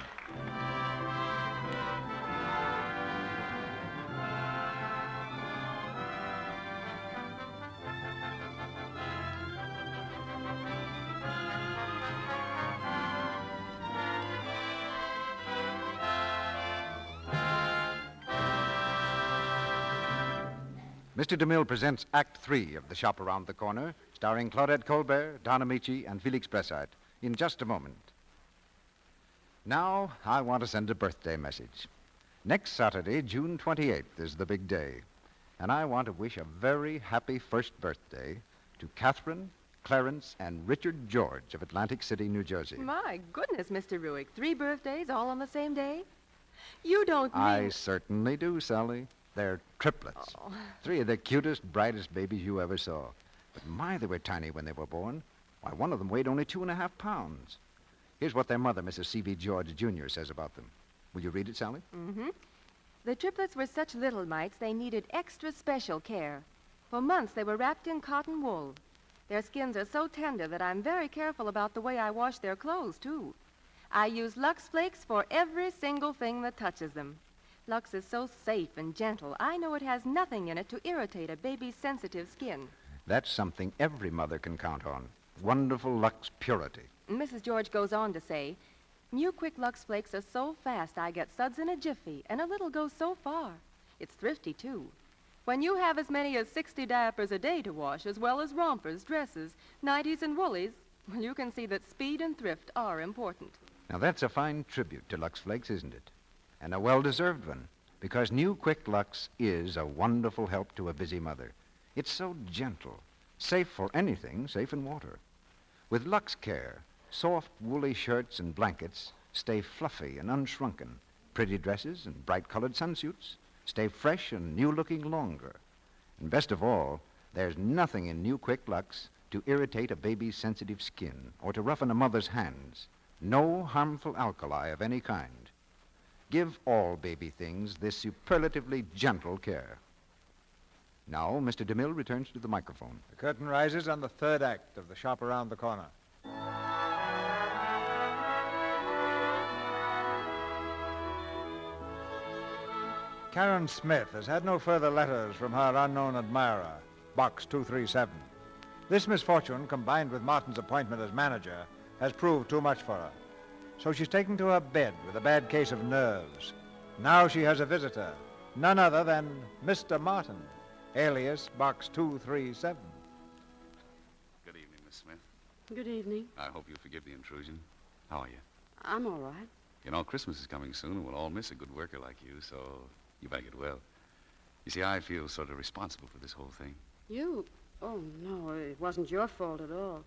Mr. DeMille presents Act 3 of The Shop Around the Corner, starring Claudette Colbert, Don Amici, and Felix Bressart, in just a moment. Now, I want to send a birthday message. Next Saturday, June 28th, is the big day, and I want to wish a very happy first birthday to Catherine, Clarence, and Richard George of Atlantic City, New Jersey. My goodness, Mr. Ruick, 3 birthdays all on the same day? You don't mean... I certainly do, Sally. They're triplets. Oh. 3 of the cutest, brightest babies you ever saw. But my, they were tiny when they were born. Why, one of them weighed only 2.5 pounds. Here's what their mother, Mrs. C.B. George, Jr., says about them. Will you read it, Sally? Mm-hmm. The triplets were such little mites they needed extra special care. For months they were wrapped in cotton wool. Their skins are so tender that I'm very careful about the way I wash their clothes, too. I use Lux Flakes for every single thing that touches them. Lux is so safe and gentle, I know it has nothing in it to irritate a baby's sensitive skin. That's something every mother can count on. Wonderful Lux purity. Mrs. George goes on to say, new Quick Lux Flakes are so fast I get suds in a jiffy, and a little goes so far. It's thrifty, too. When you have as many as 60 diapers a day to wash, as well as rompers, dresses, nighties, and woolies, well, you can see that speed and thrift are important. Now, that's a fine tribute to Lux Flakes, isn't it? And a well-deserved one, because new Quick Lux is a wonderful help to a busy mother. It's so gentle, safe for anything, safe in water. With Lux Care, soft, woolly shirts and blankets stay fluffy and unshrunken. Pretty dresses and bright-colored sunsuits stay fresh and new-looking longer. And best of all, there's nothing in new Quick Lux to irritate a baby's sensitive skin or to roughen a mother's hands. No harmful alkali of any kind. Give all baby things this superlatively gentle care. Now, Mr. DeMille returns to the microphone. The curtain rises on the third act of The Shop Around the Corner. Karen Smith has had no further letters from her unknown admirer, Box 237. This misfortune, combined with Martin's appointment as manager, has proved too much for her. So she's taken to her bed with a bad case of nerves. Now she has a visitor, none other than Mr. Martin, alias Box 237. Good evening, Miss Smith. Good evening. I hope you'll forgive the intrusion. How are you? I'm all right. You know, Christmas is coming soon, and we'll all miss a good worker like you, so you better get well. You see, I feel sort of responsible for this whole thing. You? Oh, no, it wasn't your fault at all.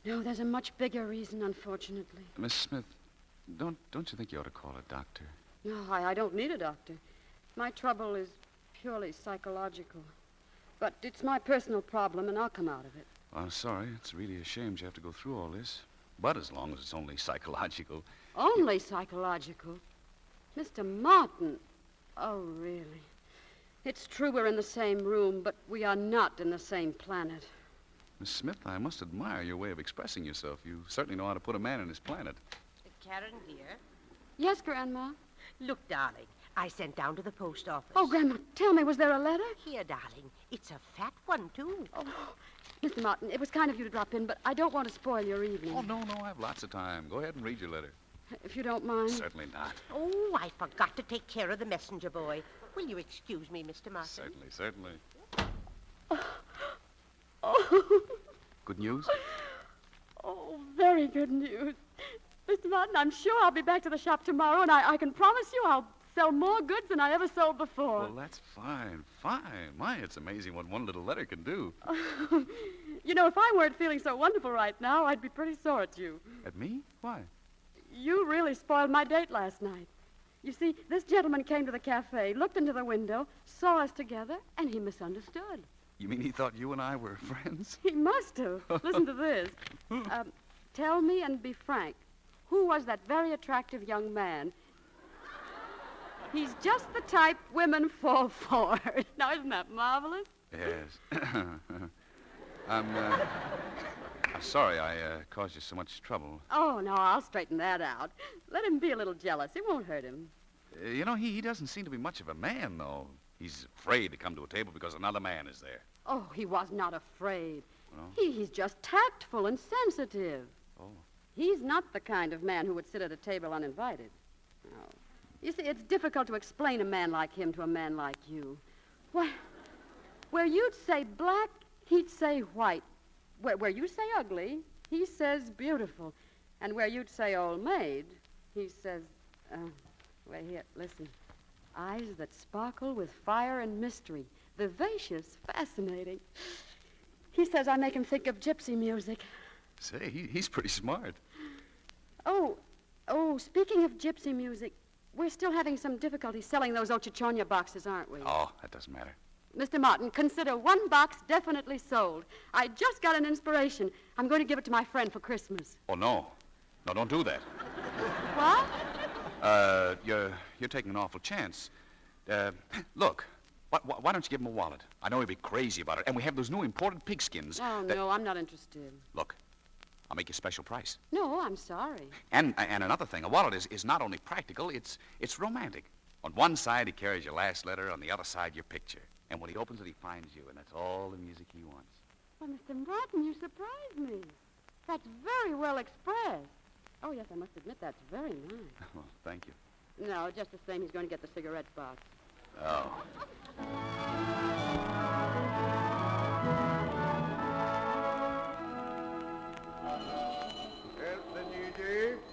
No, there's a much bigger reason, unfortunately. Miss Smith, don't you think you ought to call a doctor? No, I don't need a doctor. My trouble is purely psychological. But it's my personal problem, and I'll come out of it. Well, I'm sorry. It's really a shame you have to go through all this. But as long as it's only psychological... Only psychological? Mr. Martin? Oh, really? It's true we're in the same room, but we are not in the same planet. Miss Smith, I must admire your way of expressing yourself. You certainly know how to put a man in his planet. Karen, dear. Yes, Grandma? Look, darling, I sent down to the post office. Oh, Grandma, tell me, was there a letter? Here, darling. It's a fat one, too. Oh, Mr. Martin, it was kind of you to drop in, but I don't want to spoil your evening. Oh, no, I have lots of time. Go ahead and read your letter. If you don't mind. Certainly not. Oh, I forgot to take care of the messenger boy. Will you excuse me, Mr. Martin? Certainly. Oh. Good news? Oh, very good news. Mr. Martin, I'm sure I'll be back to the shop tomorrow, and I can promise you I'll sell more goods than I ever sold before. Well, that's fine. My, it's amazing what one little letter can do. You know, if I weren't feeling so wonderful right now, I'd be pretty sore at you. At me? Why? You really spoiled my date last night. You see, this gentleman came to the cafe, looked into the window, saw us together, and he misunderstood. You mean he thought you and I were friends? He must have. Listen to this. Tell me and be frank. Who was that very attractive young man? He's just the type women fall for. Now, isn't that marvelous? Yes. I'm sorry I caused you so much trouble. Oh, no, I'll straighten that out. Let him be a little jealous. It won't hurt him. You know, he doesn't seem to be much of a man, though. He's afraid to come to a table because another man is there. Oh, he was not afraid. No? He's just tactful and sensitive. Oh. He's not the kind of man who would sit at a table uninvited. No. You see, it's difficult to explain a man like him to a man like you. Why, where you'd say black, he'd say white. Where you say ugly, he says beautiful. And where you'd say old maid, he says, wait here, listen. Eyes that sparkle with fire and mystery. Vivacious, fascinating. He says I make him think of gypsy music. Say, he's pretty smart. Oh, speaking of gypsy music, we're still having some difficulty selling those Ochichonia boxes, aren't we? Oh, that doesn't matter. Mr. Martin, consider one box definitely sold. I just got an inspiration. I'm going to give it to my friend for Christmas. Oh, no. No, don't do that. What? You're taking an awful chance. Look, why don't you give him a wallet? I know he'll be crazy about it. And we have those new imported pigskins. Oh, no, I'm not interested. Look, I'll make you a special price. No, I'm sorry. And another thing, a wallet is not only practical, it's romantic. On one side, he carries your last letter. On the other side, your picture. And when he opens it, he finds you, and that's all the music he wants. Well, Mr. Martin, you surprised me. That's very well expressed. Oh, yes, I must admit that's very nice. Well, thank you. No, just the same, he's going to get the cigarette box. Oh.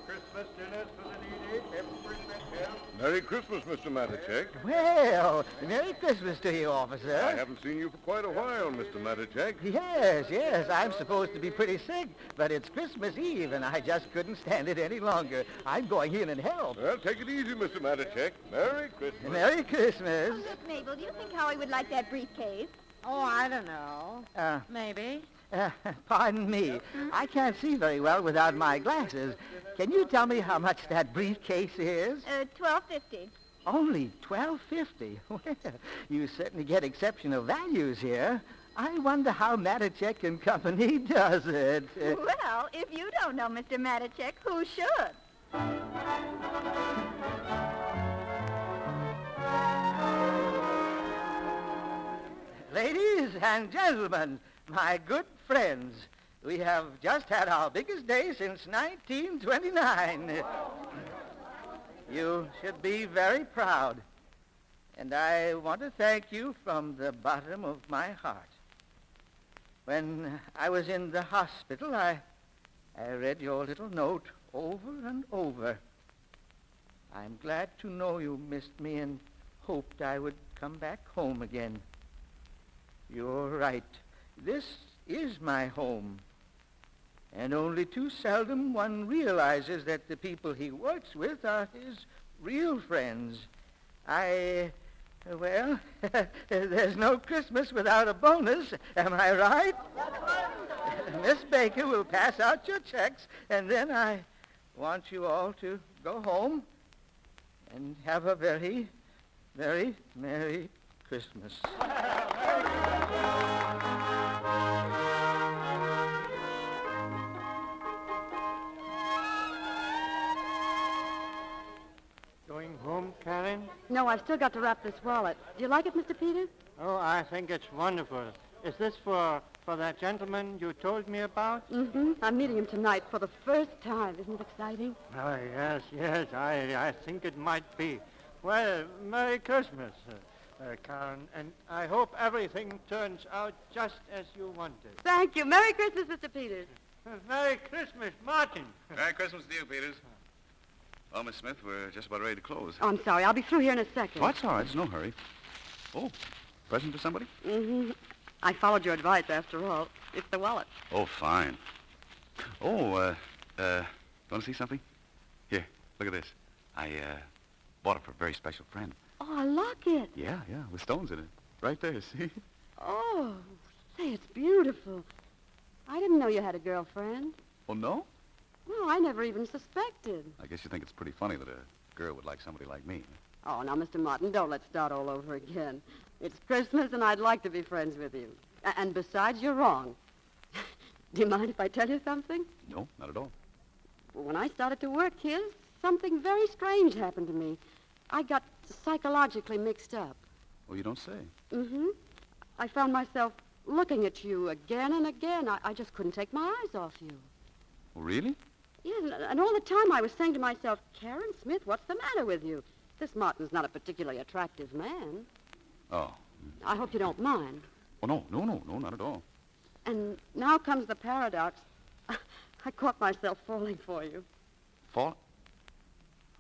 Christmas dinners for the needy, every bit helps. Merry Christmas, Mr. Matacek. Well, Merry Christmas to you, officer. I haven't seen you for quite a while, Mr. Matacek. Yes, I'm supposed to be pretty sick, but it's Christmas Eve, and I just couldn't stand it any longer. I'm going in and help. Well, take it easy, Mr. Matacek. Merry Christmas. Merry Christmas. Look, Mabel, do you think Howie would like that briefcase? Oh, I don't know. Maybe. Pardon me. I can't see very well without my glasses. Can you tell me how much that briefcase is? $12.50. Only $12.50. Well, you certainly get exceptional values here. I wonder how Matacek and Company does it. Well, if you don't know Mr. Matacek, who should? Ladies and gentlemen, my good friends, we have just had our biggest day since 1929. You should be very proud. And I want to thank you from the bottom of my heart. When I was in the hospital, I read your little note over and over. I'm glad to know you missed me and hoped I would come back home again. You're right. This is my home. And only too seldom one realizes that the people he works with are his real friends. Well, there's no Christmas without a bonus, am I right? Miss Baker will pass out your checks, and then I want you all to go home and have a very, very Merry Christmas. Going home, Karen? No, I've still got to wrap this wallet. Do you like it, Mr. Peters? Oh, I think it's wonderful. Is this for that gentleman you told me about? Mm-hmm. I'm meeting him tonight for the first time. Isn't it exciting? Oh, yes, I think it might be. Well, Merry Christmas, Karen, and I hope everything turns out just as you wanted. Thank you. Merry Christmas, Mr. Peters. Merry Christmas, Martin. Merry Christmas to you, Peters. Well, Miss Smith, we're just about ready to close. Oh, I'm sorry. I'll be through here in a second. Oh, that's all right. There's no hurry. Oh, present for somebody? Mm-hmm. I followed your advice, after all. It's the wallet. Oh, fine. Oh, want to see something? Here, look at this. I bought it for a very special friend. Oh, a locket. Yeah, with stones in it. Right there, see? Oh, say, it's beautiful. I didn't know you had a girlfriend. Oh, no? No, I never even suspected. I guess you think it's pretty funny that a girl would like somebody like me. Oh, now, Mr. Martin, don't let's start all over again. It's Christmas, and I'd like to be friends with you. And besides, you're wrong. Do you mind if I tell you something? No, not at all. Well, when I started to work here, something very strange happened to me. I got psychologically mixed up. Oh, you don't say. Mm-hmm. I found myself looking at you again and again. I just couldn't take my eyes off you. Oh, really? Yeah, and all the time I was saying to myself, Karen Smith, what's the matter with you? This Martin's not a particularly attractive man. Oh. I hope you don't mind. Oh, no, not at all. And now comes the paradox. I caught myself falling for you. Fall?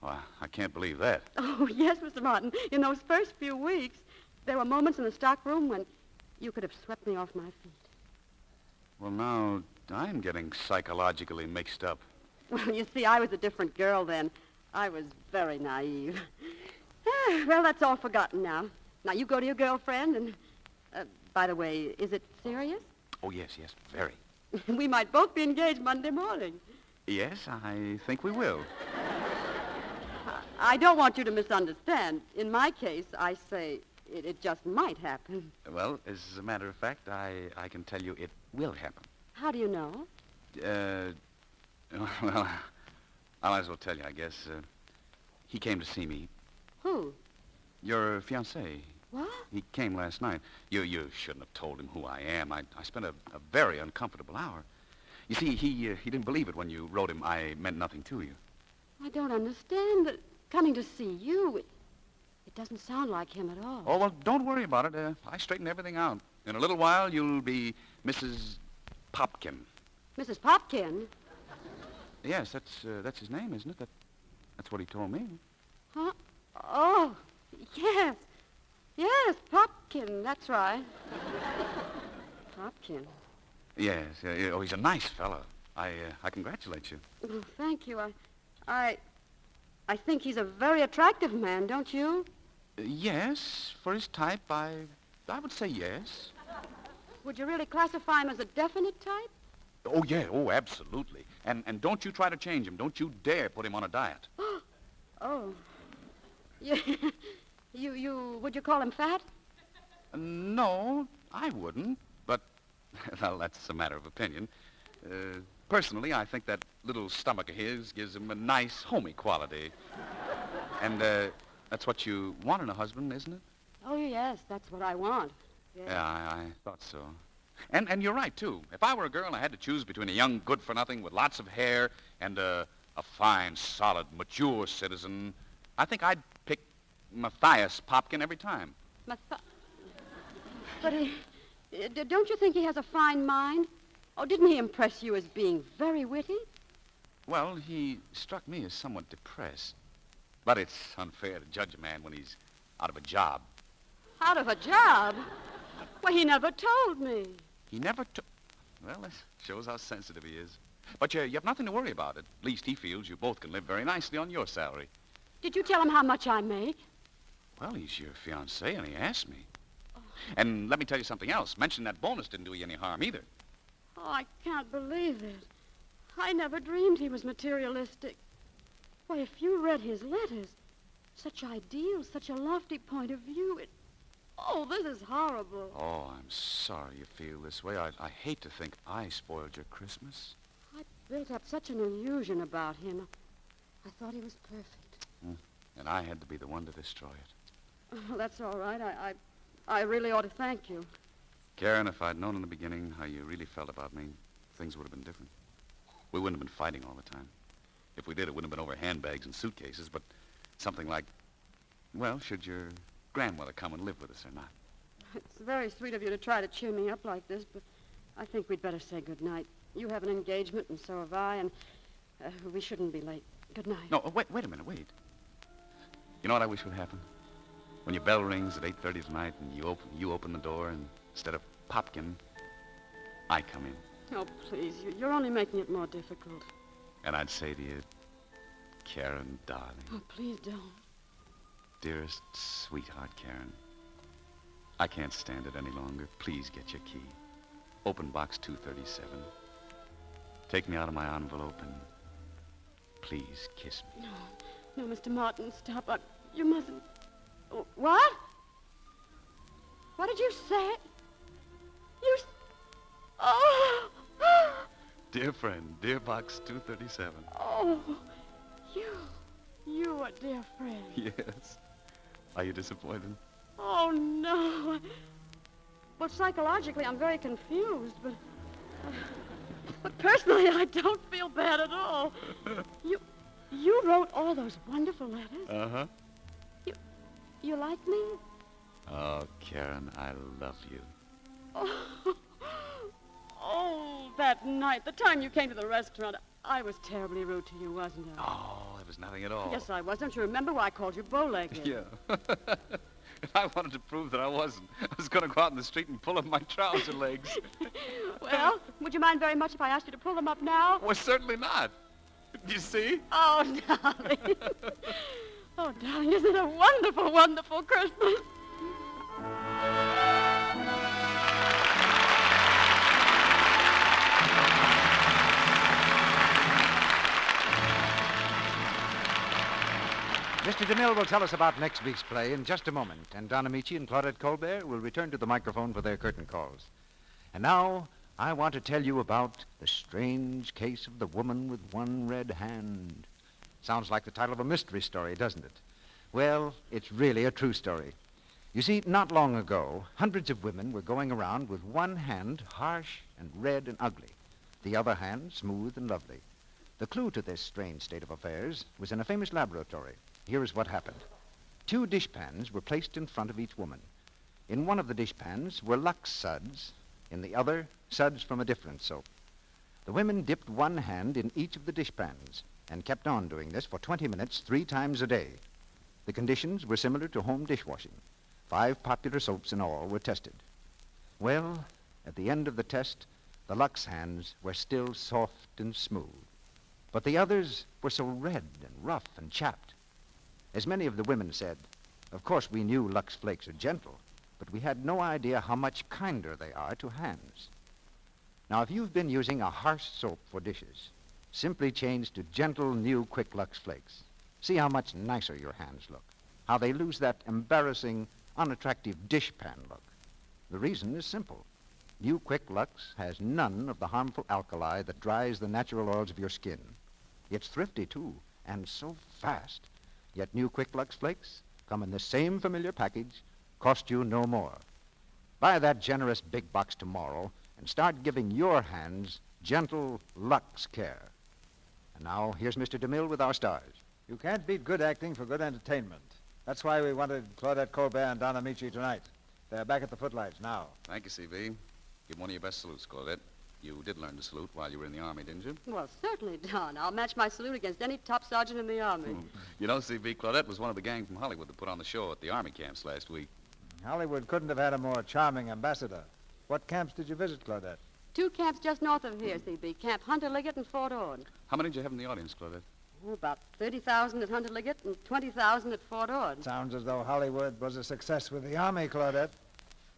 Oh, I can't believe that. Oh, yes, Mr. Martin. In those first few weeks, there were moments in the stockroom when you could have swept me off my feet. Well, now, I'm getting psychologically mixed up. Well, you see, I was a different girl then. I was very naive. Well, that's all forgotten now. Now, you go to your girlfriend and... by the way, is it serious? Oh, yes, very. We might both be engaged Monday morning. Yes, I think we will. I don't want you to misunderstand. In my case, I say it just might happen. Well, as a matter of fact, I can tell you it will happen. How do you know? Well, I might as well tell you, I guess. He came to see me. Who? Your fiancé. What? He came last night. You shouldn't have told him who I am. I spent a very uncomfortable hour. You see, he didn't believe it when you wrote him I meant nothing to you. I don't understand. That coming to see you, it doesn't sound like him at all. Oh, well, don't worry about it. I straightened everything out. In a little while, you'll be Mrs. Popkin. Mrs. Popkin? Yes, that's his name, isn't it? That's what he told me. Huh? Oh, yes. Yes, Popkin, that's right. Popkin. Yes. Oh, he's a nice fellow. I congratulate you. Oh, thank you. I think he's a very attractive man, don't you? Yes, for his type, I would say yes. Would you really classify him as a definite type? Oh, yeah. Oh, absolutely. And don't you try to change him. Don't you dare put him on a diet. Oh. Yeah. Would you call him fat? No, I wouldn't. But, well, that's a matter of opinion. Personally, I think that little stomach of his gives him a nice, homey quality. And that's what you want in a husband, isn't it? Oh, yes, that's what I want. Yes. Yeah, I thought so. And you're right, too. If I were a girl and I had to choose between a young good-for-nothing with lots of hair and a fine, solid, mature citizen, I think I'd pick Matthias Popkin every time. But don't you think he has a fine mind? Oh, didn't he impress you as being very witty? Well, he struck me as somewhat depressed. But it's unfair to judge a man when he's out of a job. Out of a job? Well, he never told me. He never took... Well, that shows how sensitive he is. But you have nothing to worry about. At least he feels you both can live very nicely on your salary. Did you tell him how much I make? Well, he's your fiancé, and he asked me. And let me tell you something else. Mentioning that bonus didn't do you any harm either. Oh, I can't believe it. I never dreamed he was materialistic. Why, if you read his letters, such ideals, such a lofty point of view, Oh, this is horrible. Oh, I'm sorry you feel this way. I hate to think I spoiled your Christmas. I built up such an illusion about him. I thought he was perfect. And I had to be the one to destroy it. Oh, that's all right. I really ought to thank you. Karen, if I'd known in the beginning how you really felt about me, things would have been different. We wouldn't have been fighting all the time. If we did, it wouldn't have been over handbags and suitcases, but something like, well, should your grandmother come and live with us or not? It's very sweet of you to try to cheer me up like this, but I think we'd better say good night. You have an engagement, and so have I, and we shouldn't be late. Good night. No, wait a minute, wait. You know what I wish would happen? When your bell rings at 8:30 tonight and you open the door, and instead of Popkin, I come in. Oh, please, you're only making it more difficult. And I'd say to you, Karen, darling. Oh, please don't. Dearest sweetheart, Karen. I can't stand it any longer. Please get your key. Open box 237. Take me out of my envelope and please kiss me. No, Mr. Martin, stop. You mustn't. Oh, what? What did you say? Oh! Dear friend, dear box 237. Oh, you a dear friend. Yes. Are you disappointed? Oh, no. Well, psychologically, I'm very confused, but personally, I don't feel bad at all. You wrote all those wonderful letters? Uh-huh. You like me? Oh, Karen, I love you. Oh, that night, the time you came to the restaurant, I was terribly rude to you, wasn't I? Oh, it was nothing at all. Yes, I was. Don't you remember why I called you bow-legged? Yeah. If I wanted to prove that I wasn't, I was going to go out in the street and pull up my trouser legs. Well, would you mind very much if I asked you to pull them up now? Well, certainly not. Do you see? Oh, darling. Oh, darling, isn't it a wonderful, wonderful Christmas? Mr. DeMille will tell us about next week's play in just a moment, and Don Amici and Claudette Colbert will return to the microphone for their curtain calls. And now, I want to tell you about The Strange Case of the Woman with One Red Hand. Sounds like the title of a mystery story, doesn't it? Well, it's really a true story. You see, not long ago, hundreds of women were going around with one hand harsh and red and ugly, the other hand smooth and lovely. The clue to this strange state of affairs was in a famous laboratory. Here is what happened. 2 dishpans were placed in front of each woman. In one of the dishpans were Lux suds, in the other, suds from a different soap. The women dipped one hand in each of the dishpans and kept on doing this for 20 minutes 3 times a day. The conditions were similar to home dishwashing. 5 popular soaps in all were tested. Well, at the end of the test, the Lux hands were still soft and smooth. But the others were so red and rough and chapped. As many of the women said, of course we knew Lux Flakes are gentle, but we had no idea how much kinder they are to hands. Now, if you've been using a harsh soap for dishes, simply change to gentle, new, quick Lux Flakes. See how much nicer your hands look, how they lose that embarrassing, unattractive dishpan look. The reason is simple. New Quick Lux has none of the harmful alkali that dries the natural oils of your skin. It's thrifty, too, and so fast. Yet New Quick Lux Flakes come in the same familiar package, cost you no more. Buy that generous big box tomorrow and start giving your hands gentle Lux care. And now, here's Mr. DeMille with our stars. You can't beat good acting for good entertainment. That's why we wanted Claudette Colbert and Don Amici tonight. They're back at the footlights now. Thank you, C.B. Give one of your best salutes, Claudette. You did learn to salute while you were in the Army, didn't you? Well, certainly, Don. I'll match my salute against any top sergeant in the Army. You know, C.B., Claudette was one of the gang from Hollywood that put on the show at the Army camps last week. Hollywood couldn't have had a more charming ambassador. What camps did you visit, Claudette? 2 camps just north of here, C.B. Camp Hunter Liggett and Fort Ord. How many did you have in the audience, Claudette? Oh, about 30,000 at Hunter Liggett and 20,000 at Fort Ord. Sounds as though Hollywood was a success with the Army, Claudette.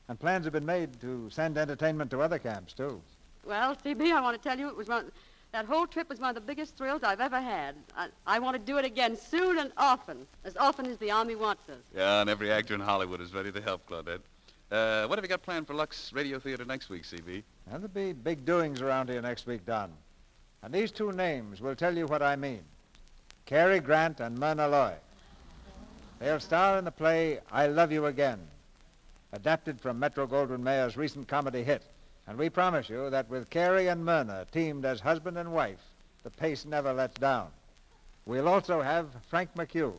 And plans have been made to send entertainment to other camps, too. Well, C.B., I want to tell you that whole trip was one of the biggest thrills I've ever had. I want to do it again soon and often as the Army wants us. Yeah, and every actor in Hollywood is ready to help, Claudette. What have you got planned for Lux Radio Theater next week, C.B.? There'll be big doings around here next week, Don. And these 2 names will tell you what I mean. Cary Grant and Myrna Loy. They'll star in the play I Love You Again, adapted from Metro-Goldwyn-Mayer's recent comedy hit. And we promise you that with Cary and Myrna teamed as husband and wife, the pace never lets down. We'll also have Frank McHugh.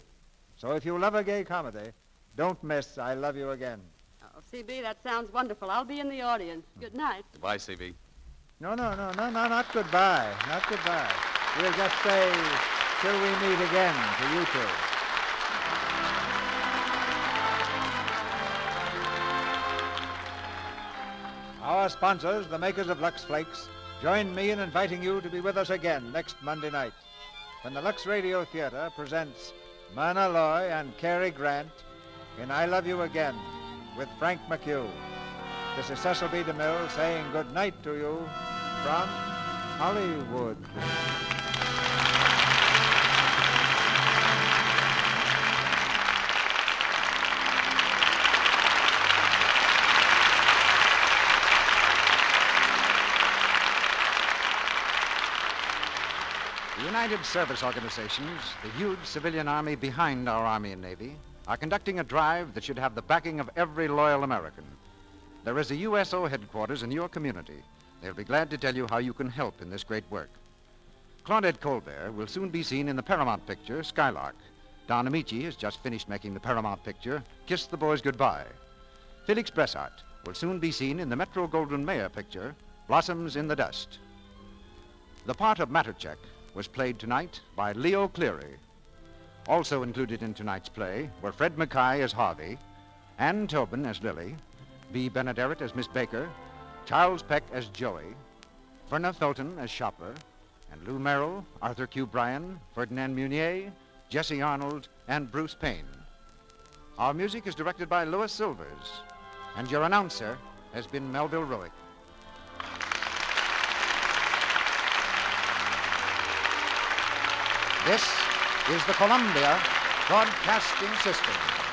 So if you love a gay comedy, don't miss I Love You Again. Oh, C.B., that sounds wonderful. I'll be in the audience. Good night. Goodbye, C.B. No, not goodbye. Not goodbye. We'll just say, till we meet again, to you 2. Our sponsors, the makers of Lux Flakes, join me in inviting you to be with us again next Monday night when the Lux Radio Theater presents Myrna Loy and Cary Grant in I Love You Again with Frank McHugh. This is Cecil B. DeMille saying good night to you from Hollywood. The United Service Organizations, the huge civilian army behind our Army and Navy, are conducting a drive that should have the backing of every loyal American. There is a USO headquarters in your community. They'll be glad to tell you how you can help in this great work. Claudette Colbert will soon be seen in the Paramount picture, Skylark. Don Amici has just finished making the Paramount picture, Kiss the Boys Goodbye. Felix Bressart will soon be seen in the Metro-Goldwyn-Mayer picture, Blossoms in the Dust. The part of Mattercheck was played tonight by Leo Cleary. Also included in tonight's play were Fred Mackay as Harvey, Ann Tobin as Lily, Bea Benaderet as Miss Baker, Charles Peck as Joey, Verna Felton as Shopper, and Lou Merrill, Arthur Q. Bryan, Ferdinand Munier, Jesse Arnold, and Bruce Payne. Our music is directed by Louis Silvers, and your announcer has been Melville Roick. This is the Columbia Broadcasting System.